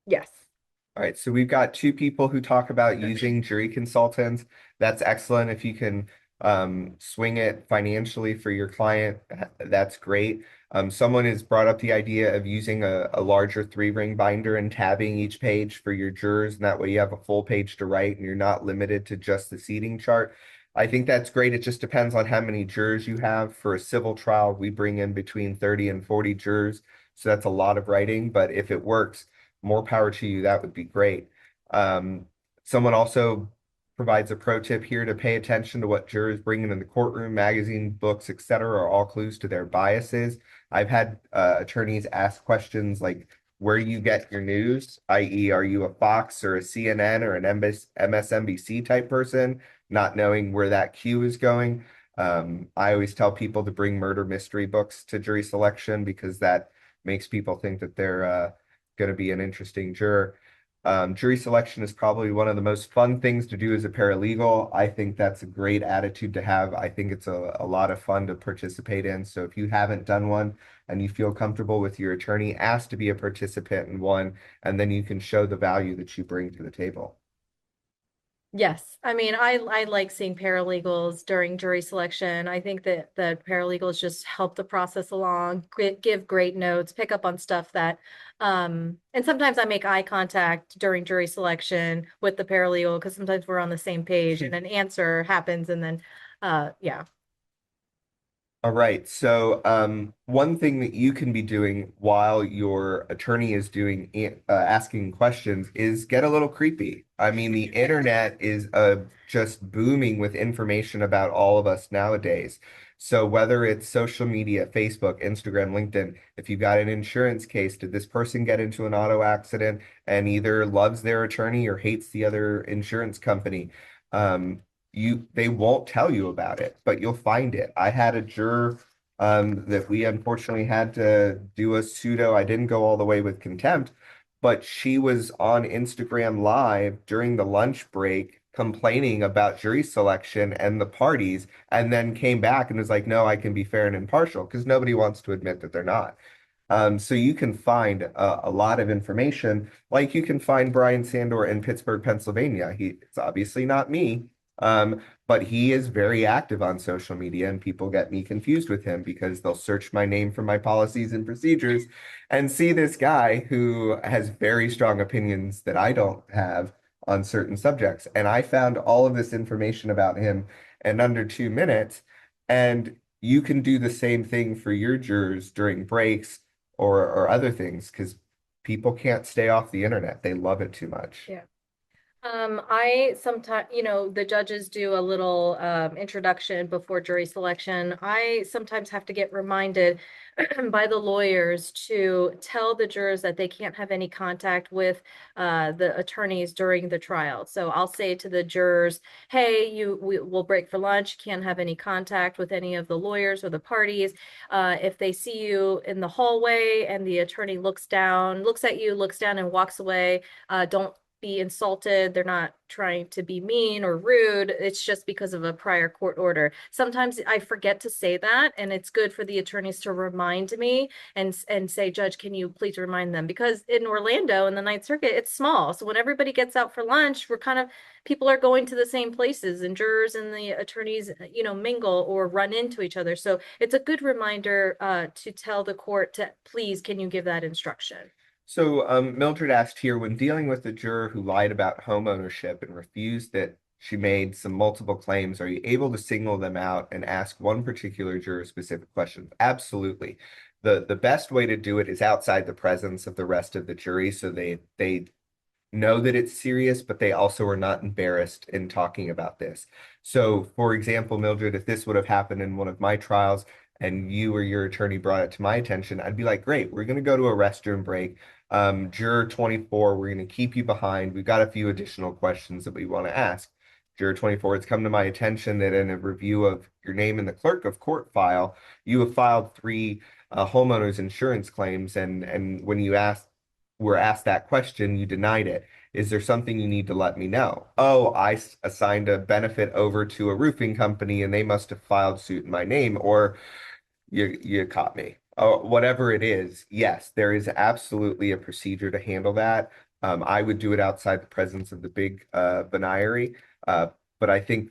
Speaker 4: Yes.
Speaker 3: All right, so we've got 2 people who talk about using jury consultants. That's excellent. If you can swing it financially for your client, that's great. Someone has brought up the idea of using a larger 3-ring binder and tabbing each page for your jurors, and that way you have a full page to write and you're not limited to just the seating chart. I think that's great. It just depends on how many jurors you have. For a civil trial, we bring in between 30 and 40 jurors, so that's a lot of writing, but if it works, more power to you. That would be great. Someone also provides a pro tip here to pay attention to what jurors bring in the courtroom. Magazine, books, etc. are all clues to their biases. I've had attorneys ask questions like, where do you get your news? i.e., are you a Fox or a CNN or an MSNBC type person, not knowing where that cue is going. I always tell people to bring murder mystery books to jury selection, because that makes people think that they're going to be an interesting juror. Jury selection is probably one of the most fun things to do as a paralegal. I think that's a great attitude to have. I think it's a lot of fun to participate in. So if you haven't done one and you feel comfortable with your attorney, ask to be a participant in one, and then you can show the value that you bring to the table.
Speaker 4: Yes, I mean, I like seeing paralegals during jury selection. I think that the paralegals just help the process along, give great notes, pick up on stuff that, and sometimes I make eye contact during jury selection with the paralegal, because sometimes we're on the same page and an answer happens, and then, yeah.
Speaker 3: All right. So one thing that you can be doing while your attorney is doing asking questions is get a little creepy. I mean, the internet is just booming with information about all of us nowadays. So whether it's social media, Facebook, Instagram, LinkedIn, if you've got an insurance case, did this person get into an auto accident and either loves their attorney or hates the other insurance company? They won't tell you about it, but you'll find it. I had a juror that we unfortunately had to do a pseudo. I didn't go all the way with contempt, but she was on Instagram Live during the lunch break complaining about jury selection and the parties, and then came back and was like, no, I can be fair and impartial, because nobody wants to admit that they're not. So you can find a lot of information, like you can find Brian Sandor in Pittsburgh, Pennsylvania. It's obviously not me. But he is very active on social media, and people get me confused with him because they'll search my name for my policies and procedures and see this guy who has very strong opinions that I don't have on certain subjects. And I found all of this information about him in under 2 minutes. And you can do the same thing for your jurors during breaks or other things, because people can't stay off the internet. They love it too much.
Speaker 4: Yeah. I sometimes, the judges do a little introduction before jury selection. I sometimes have to get reminded by the lawyers to tell the jurors that they can't have any contact with the attorneys during the trial. So I'll say to the jurors, hey, we'll break for lunch. Can't have any contact with any of the lawyers or the parties. If they see you in the hallway and the attorney looks at you, looks down and walks away, don't be insulted. They're not trying to be mean or rude. It's just because of a prior court order. Sometimes I forget to say that, and it's good for the attorneys to remind me and say, Judge, can you please remind them? Because in Orlando, in the Ninth Circuit, it's small. So when everybody gets out for lunch, people are going to the same places, and jurors and the attorneys, mingle or run into each other. So it's a good reminder to tell the court to please, can you give that instruction?
Speaker 3: So Mildred asked here, when dealing with a juror who lied about home ownership and refused that she made some multiple claims, are you able to single them out and ask one particular juror specific question? Absolutely. The best way to do it is outside the presence of the rest of the jury, so they know that it's serious, but they also are not embarrassed in talking about this. So, for example, Mildred, if this would have happened in one of my trials and you or your attorney brought it to my attention, I'd be like, great, we're going to go to a restroom break. Juror 24, we're going to keep you behind. We've got a few additional questions that we want to ask. Juror 24, it's come to my attention that in a review of your name in the clerk of court file, you have filed 3 homeowners insurance claims, and when you were asked that question, you denied it. Is there something you need to let me know? Oh, I assigned a benefit over to a roofing company and they must have filed suit in my name, or you caught me. Oh, whatever it is, yes, there is absolutely a procedure to handle that. I would do it outside the presence of the big venire, but I think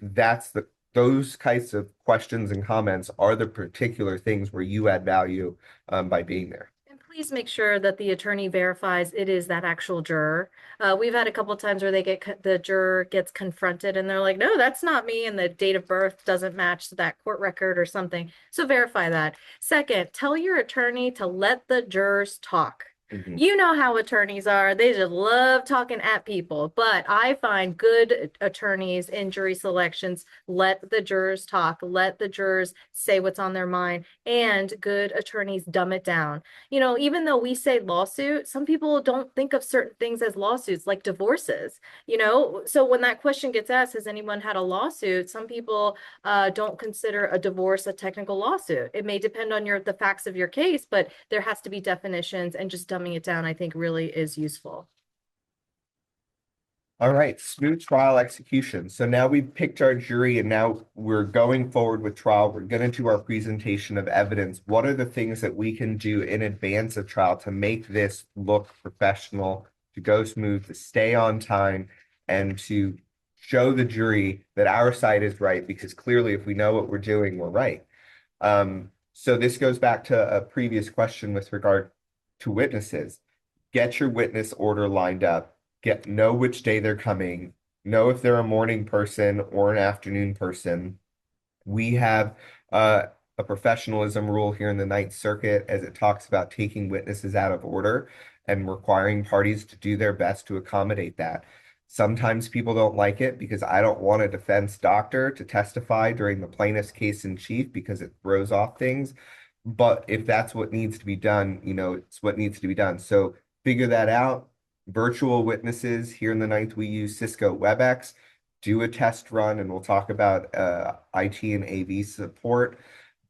Speaker 3: those kinds of questions and comments are the particular things where you add value by being there.
Speaker 4: And please make sure that the attorney verifies it is that actual juror. We've had a couple of times where the juror gets confronted and they're like, no, that's not me. And the date of birth doesn't match that court record or something. So verify that. Second, tell your attorney to let the jurors talk. You know how attorneys are. They just love talking at people. But I find good attorneys in jury selections let the jurors talk, let the jurors say what's on their mind, and good attorneys dumb it down. Even though we say lawsuit, some people don't think of certain things as lawsuits, like divorces. So when that question gets asked, has anyone had a lawsuit? Some people don't consider a divorce a technical lawsuit. It may depend on the facts of your case, but there has to be definitions, and just dumbing it down, I think, really is useful.
Speaker 3: All right, smooth trial execution. So now we've picked our jury and now we're going forward with trial. We're going to do our presentation of evidence. What are the things that we can do in advance of trial to make this look professional, to go smooth, to stay on time, and to show the jury that our side is right? Because clearly, if we know what we're doing, we're right. So this goes back to a previous question with regard to witnesses. Get your witness order lined up. Know which day they're coming, know if they're a morning person or an afternoon person. We have a professionalism rule here in the Ninth Circuit as it talks about taking witnesses out of order and requiring parties to do their best to accommodate that. Sometimes people don't like it because I don't want a defense doctor to testify during the plaintiff's case in chief because it throws off things. But if that's what needs to be done, it's what needs to be done. So figure that out. Virtual witnesses here in the Ninth, we use Cisco WebEx. Do a test run, and we'll talk about IT and AV support.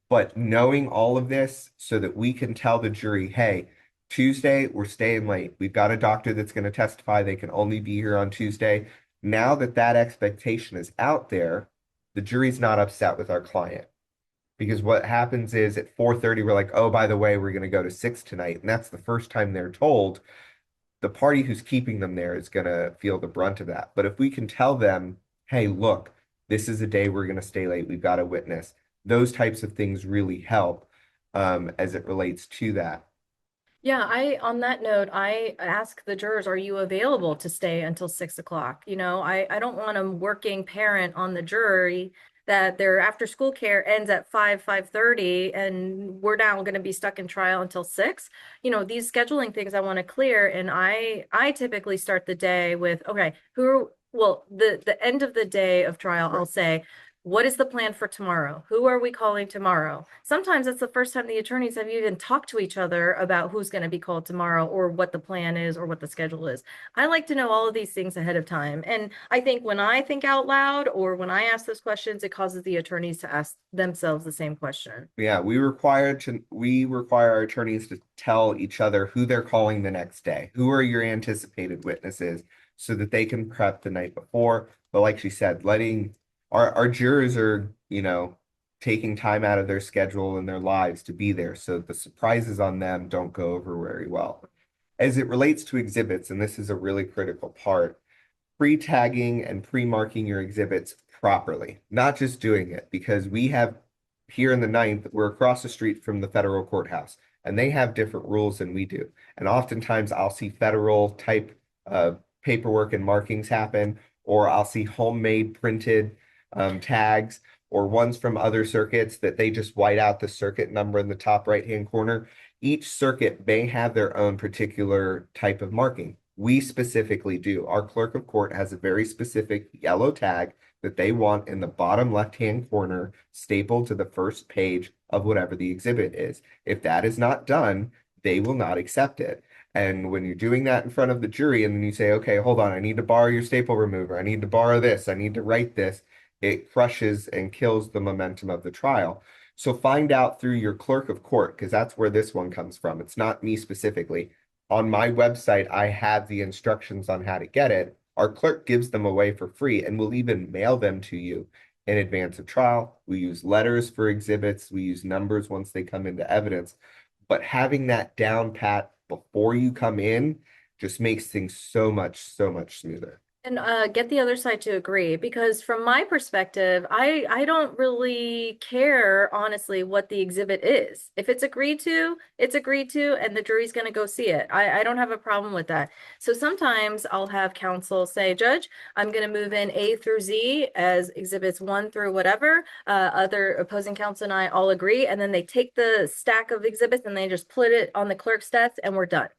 Speaker 3: But knowing all of this so that we can tell the jury, hey, Tuesday, we're staying late. We've got a doctor that's going to testify. They can only be here on Tuesday. Now that expectation is out there, the jury's not upset with our client. Because what happens is at 4:30, we're like, oh, by the way, we're going to go to 6 tonight. And that's the first time they're told. The party who's keeping them there is going to feel the brunt of that. But if we can tell them, hey, look, this is a day we're going to stay late. We've got a witness. Those types of things really help as it relates to that.
Speaker 4: Yeah, on that note, I ask the jurors, are you available to stay until 6 o'clock? I don't want a working parent on the jury that their after school care ends at 5:30, and we're now going to be stuck in trial until 6. These scheduling things I want to clear. And I typically start the day with, okay, well, the end of the day of trial, I'll say, what is the plan for tomorrow? Who are we calling tomorrow? Sometimes it's the first time the attorneys have even talked to each other about who's going to be called tomorrow or what the plan is or what the schedule is. I like to know all of these things ahead of time. And I think when I think out loud or when I ask those questions, it causes the attorneys to ask themselves the same question.
Speaker 3: Yeah, we require our attorneys to tell each other who they're calling the next day. Who are your anticipated witnesses so that they can prep the night before. But like she said, letting our jurors are, taking time out of their schedule and their lives to be there. So the surprises on them don't go over very well. As it relates to exhibits, and this is a really critical part, pre-tagging and pre-marking your exhibits properly, not just doing it, because we have here in the Ninth, we're across the street from the federal courthouse, and they have different rules than we do. And oftentimes I'll see federal type paperwork and markings happen, or I'll see homemade printed tags, or ones from other circuits that they just white out the circuit number in the top right-hand corner. Each circuit may have their own particular type of marking. We specifically do. Our clerk of court has a very specific yellow tag that they want in the bottom left-hand corner stapled to the first page of whatever the exhibit is. If that is not done, they will not accept it. And when you're doing that in front of the jury and then you say, okay, hold on, I need to borrow your staple remover. I need to borrow this. I need to write this. It crushes and kills the momentum of the trial. So find out through your clerk of court, because that's where this one comes from. It's not me specifically. On my website, I have the instructions on how to get it. Our clerk gives them away for free and will even mail them to you in advance of trial. We use letters for exhibits. We use numbers once they come into evidence. But having that down pat before you come in just makes things so much smoother.
Speaker 4: And get the other side to agree, because from my perspective, I don't really care, honestly, what the exhibit is. If it's agreed to, it's agreed to, and the jury's going to go see it. I don't have a problem with that. So sometimes I'll have counsel say, Judge, I'm going to move in A through Z as exhibits 1 through whatever. Other opposing counsel and I all agree, and then they take the stack of exhibits and they just put it on the clerk's desk and we're done.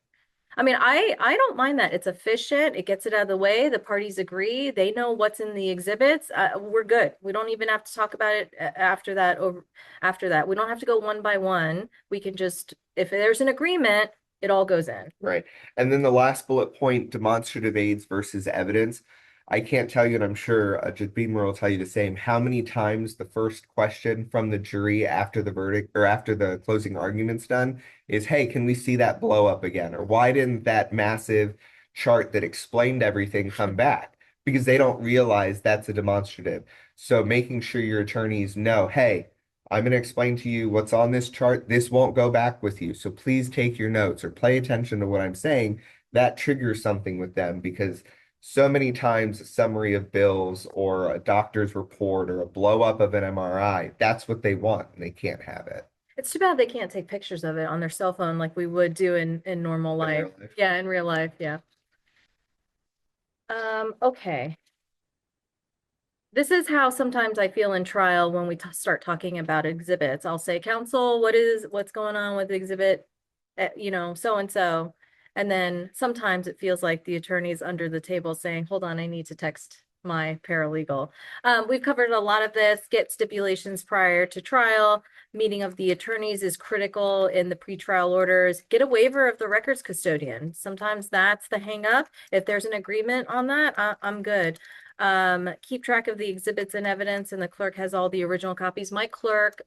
Speaker 4: I mean, I don't mind that. It's efficient. It gets it out of the way. The parties agree. They know what's in the exhibits. We're good. We don't even have to talk about it after that. After that, we don't have to go one by one. We can just, if there's an agreement, it all goes in.
Speaker 3: Right. And then the last bullet point, demonstrative aids versus evidence. I can't tell you, and I'm sure Judge Beamer will tell you the same, how many times the first question from the jury after the verdict or after the closing argument's done is, hey, can we see that blow up again? Or why didn't that massive chart that explained everything come back? Because they don't realize that's a demonstrative. So making sure your attorneys know, hey, I'm going to explain to you what's on this chart. This won't go back with you. So please take your notes or pay attention to what I'm saying. That triggers something with them, because so many times a summary of bills or a doctor's report or a blow up of an MRI, that's what they want and they can't have it.
Speaker 4: It's too bad they can't take pictures of it on their cell phone like we would do in normal life. Yeah, in real life, yeah. Okay. This is how sometimes I feel in trial when we start talking about exhibits. I'll say, counsel, what's going on with exhibit, so and so. And then sometimes it feels like the attorney's under the table saying, hold on, I need to text my paralegal. We've covered a lot of this. Get stipulations prior to trial. Meeting of the attorneys is critical in the pretrial orders. Get a waiver of the records custodian. Sometimes that's the hang up. If there's an agreement on that, I'm good. Keep track of the exhibits and evidence, and the clerk has all the original copies.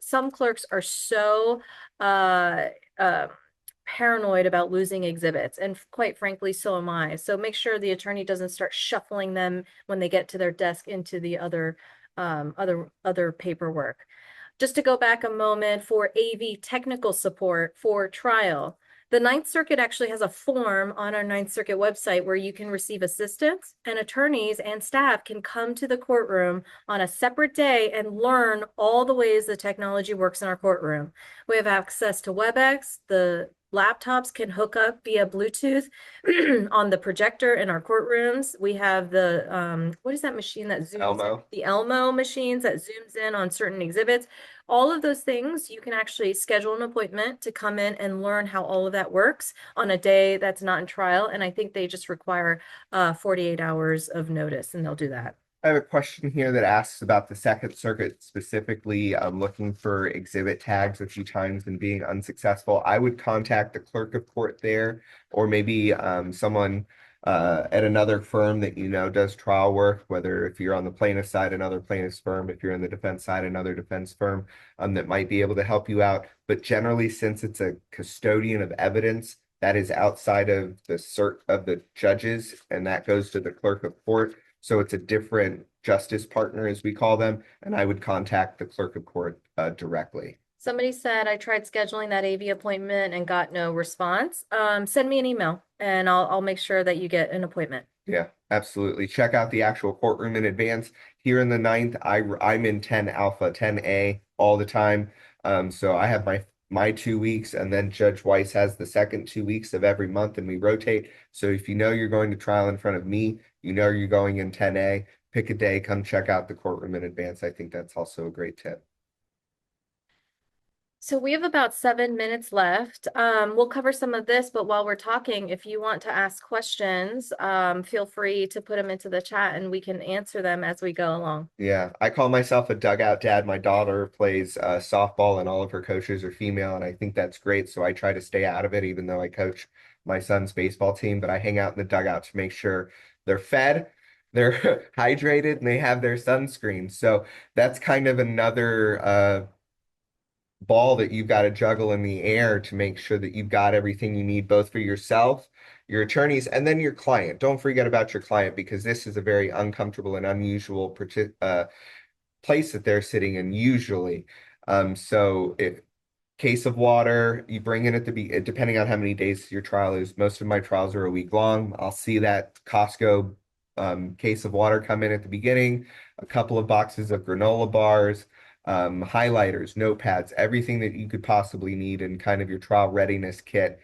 Speaker 4: Some clerks are so paranoid about losing exhibits, and quite frankly, so am I. So make sure the attorney doesn't start shuffling them when they get to their desk into the other paperwork. Just to go back a moment for AV technical support for trial. The Ninth Circuit actually has a form on our Ninth Circuit website where you can receive assistance, and attorneys and staff can come to the courtroom on a separate day and learn all the ways the technology works in our courtroom. We have access to WebEx, the laptops can hook up via Bluetooth on the projector in our courtrooms. We have the, what is that machine that zooms in?
Speaker 3: Elmo.
Speaker 4: The Elmo machines that zooms in on certain exhibits. All of those things, you can actually schedule an appointment to come in and learn how all of that works on a day that's not in trial. And I think they just require 48 hours of notice, and they'll do that.
Speaker 3: I have a question here that asks about the Second Circuit specifically. Looking for exhibit tags a few times and being unsuccessful. I would contact the clerk of court there, or maybe someone at another firm that you know does trial work, whether if you're on the plaintiff side, another plaintiff's firm, if you're on the defense side, another defense firm that might be able to help you out. But generally, since it's a custodian of evidence, that is outside of the cert of the judges, and that goes to the clerk of court. So it's a different justice partner, as we call them, and I would contact the clerk of court directly.
Speaker 4: Somebody said I tried scheduling that AV appointment and got no response. Send me an email and I'll make sure that you get an appointment.
Speaker 3: Yeah, absolutely. Check out the actual courtroom in advance. Here in the 9th, I'm in 10 Alpha, 10A all the time. So I have my 2 weeks, and then Judge Weiss has the second 2 weeks of every month, and we rotate. So if you know you're going to trial in front of me, you know you're going in 10A, pick a day, come check out the courtroom in advance. I think that's also a great tip.
Speaker 4: So we have about 7 minutes left. We'll cover some of this, but while we're talking, if you want to ask questions, feel free to put them into the chat and we can answer them as we go along.
Speaker 3: Yeah, I call myself a dugout dad. My daughter plays softball and all of her coaches are female, and I think that's great. So I try to stay out of it, even though I coach my son's baseball team, but I hang out in the dugout to make sure they're fed, they're hydrated, and they have their sunscreen. So that's kind of another ball that you've got to juggle in the air to make sure that you've got everything you need, both for yourself, your attorneys, and then your client. Don't forget about your client, because this is a very uncomfortable and unusual place that they're sitting in usually. So if case of water, you bring in at the depending on how many days your trial is. Most of my trials are a week long. I'll see that Costco case of water come in at the beginning, a couple of boxes of granola bars, highlighters, notepads, everything that you could possibly need in kind of your trial readiness kit.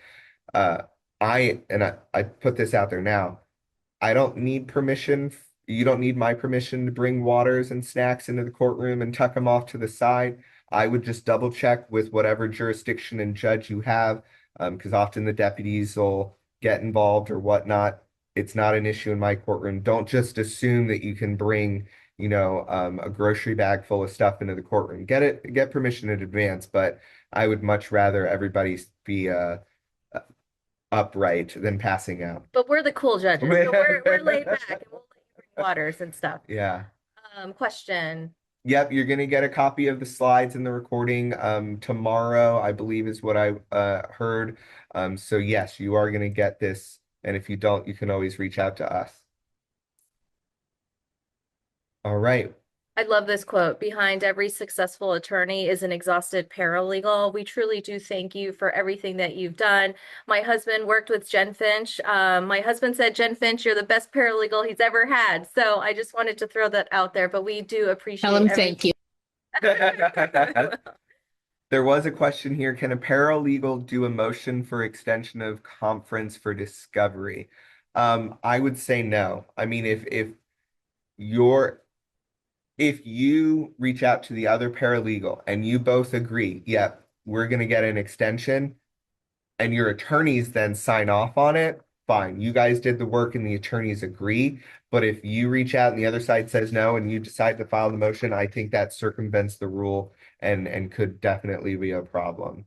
Speaker 3: I put this out there now. I don't need permission. You don't need my permission to bring waters and snacks into the courtroom and tuck them off to the side. I would just double check with whatever jurisdiction and judge you have, because often the deputies will get involved or whatnot. It's not an issue in my courtroom. Don't just assume that you can bring, you know, a grocery bag full of stuff into the courtroom. Get permission in advance, but I would much rather everybody be upright than passing out.
Speaker 4: But we're the cool judges, so we're laid back and we'll let you bring waters and stuff.
Speaker 3: Yeah.
Speaker 4: Question.
Speaker 3: Yep, you're gonna get a copy of the slides and the recording tomorrow, I believe is what I heard. So yes, you are gonna get this, and if you don't, you can always reach out to us. All right.
Speaker 4: I love this quote. Behind every successful attorney is an exhausted paralegal. We truly do thank you for everything that you've done. My husband worked with Jen Finch. My husband said, Jen Finch, you're the best paralegal he's ever had. So I just wanted to throw that out there, but we do appreciate
Speaker 5: Tell him thank you.
Speaker 3: There was a question here. Can a paralegal do a motion for extension of conference for discovery? I would say no. I mean, if you reach out to the other paralegal and you both agree, yeah, we're going to get an extension, and your attorneys then sign off on it, fine. You guys did the work and the attorneys agree. But if you reach out and the other side says no and you decide to file the motion, I think that circumvents the rule and could definitely be a problem.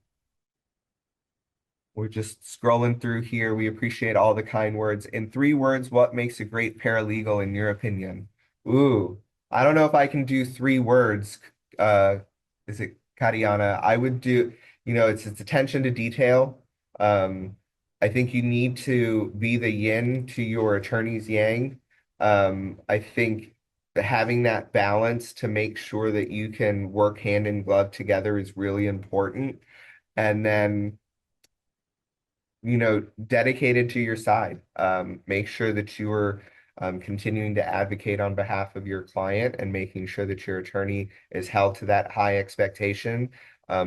Speaker 3: We're just scrolling through here. We appreciate all the kind words. In 3 words, what makes a great paralegal in your opinion? Ooh. I don't know if I can do 3 words. Is it Kariana? I would do, you know, it's attention to detail. I think you need to be the yin to your attorney's yang. I think having that balance to make sure that you can work hand in glove together is really important. And then, you know, dedicated to your side. Make sure that you are continuing to advocate on behalf of your client and making sure that your attorney is held to that high expectation,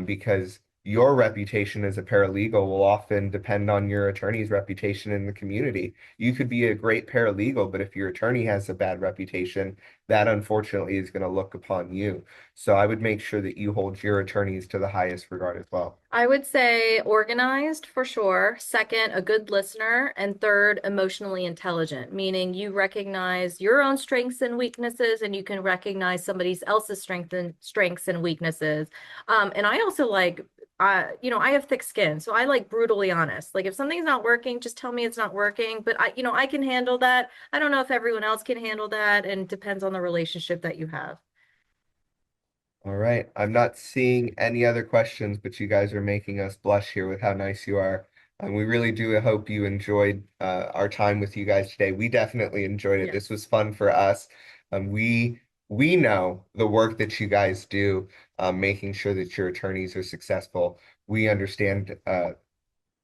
Speaker 3: because your reputation as a paralegal will often depend on your attorney's reputation in the community. You could be a great paralegal, but if your attorney has a bad reputation, that unfortunately is going to look upon you. So I would make sure that you hold your attorneys to the highest regard as well.
Speaker 4: I would say organized for sure. Second, a good listener. And third, emotionally intelligent, meaning you recognize your own strengths and weaknesses, and you can recognize somebody else's strengths and weaknesses. And I also like, I have thick skin, so I like brutally honest. Like if something's not working, just tell me it's not working. But I can handle that. I don't know if everyone else can handle that, and it depends on the relationship that you have.
Speaker 3: All right. I'm not seeing any other questions, but you guys are making us blush here with how nice you are. And we really do hope you enjoyed our time with you guys today. We definitely enjoyed it.
Speaker 4: Yeah.
Speaker 3: This was fun for us. We know the work that you guys do, making sure that your attorneys are successful. We understand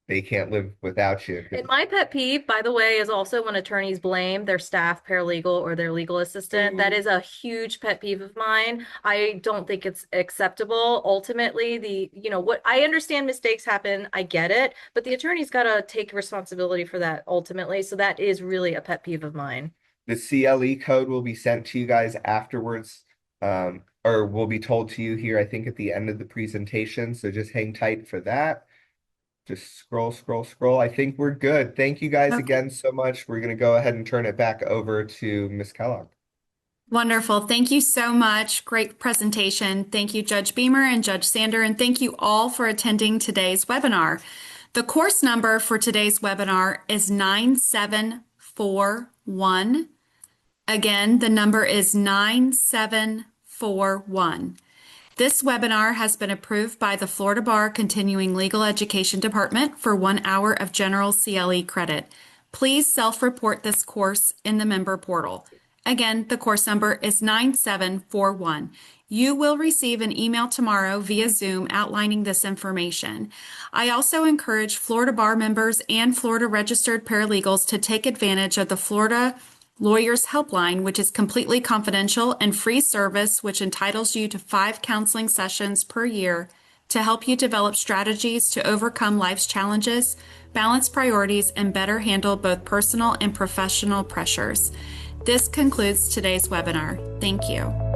Speaker 3: they can't live without you.
Speaker 4: And my pet peeve, by the way, is also when attorneys blame their staff, paralegal, or their legal assistant. That is a huge pet peeve of mine. I don't think it's acceptable. Ultimately, what I understand mistakes happen, I get it, but the attorney's got to take responsibility for that ultimately. So that is really a pet peeve of mine.
Speaker 3: The CLE code will be sent to you guys afterwards, or will be told to you here, I think, at the end of the presentation. So just hang tight for that. Just scroll, scroll, scroll. I think we're good. Thank you guys again so much. We're going to go ahead and turn it back over to Ms. Kellogg.
Speaker 1: Wonderful. Thank you so much. Great presentation. Thank you, Judge Beamer and Judge Sandor, and thank you all for attending today's webinar. The course number for today's webinar is 9741. Again, the number is 9741. This webinar has been approved by the Florida Bar Continuing Legal Education Department for 1 hour of general CLE credit. Please self-report this course in the member portal. Again, the course number is 9741. You will receive an email tomorrow via Zoom outlining this information. I also encourage Florida Bar members and Florida registered paralegals to take advantage of the Florida Lawyers Helpline, which is completely confidential and free service, which entitles you to 5 counseling sessions per year to help you develop strategies to overcome life's challenges, balance priorities, and better handle both personal and professional pressures. This concludes today's webinar. Thank you.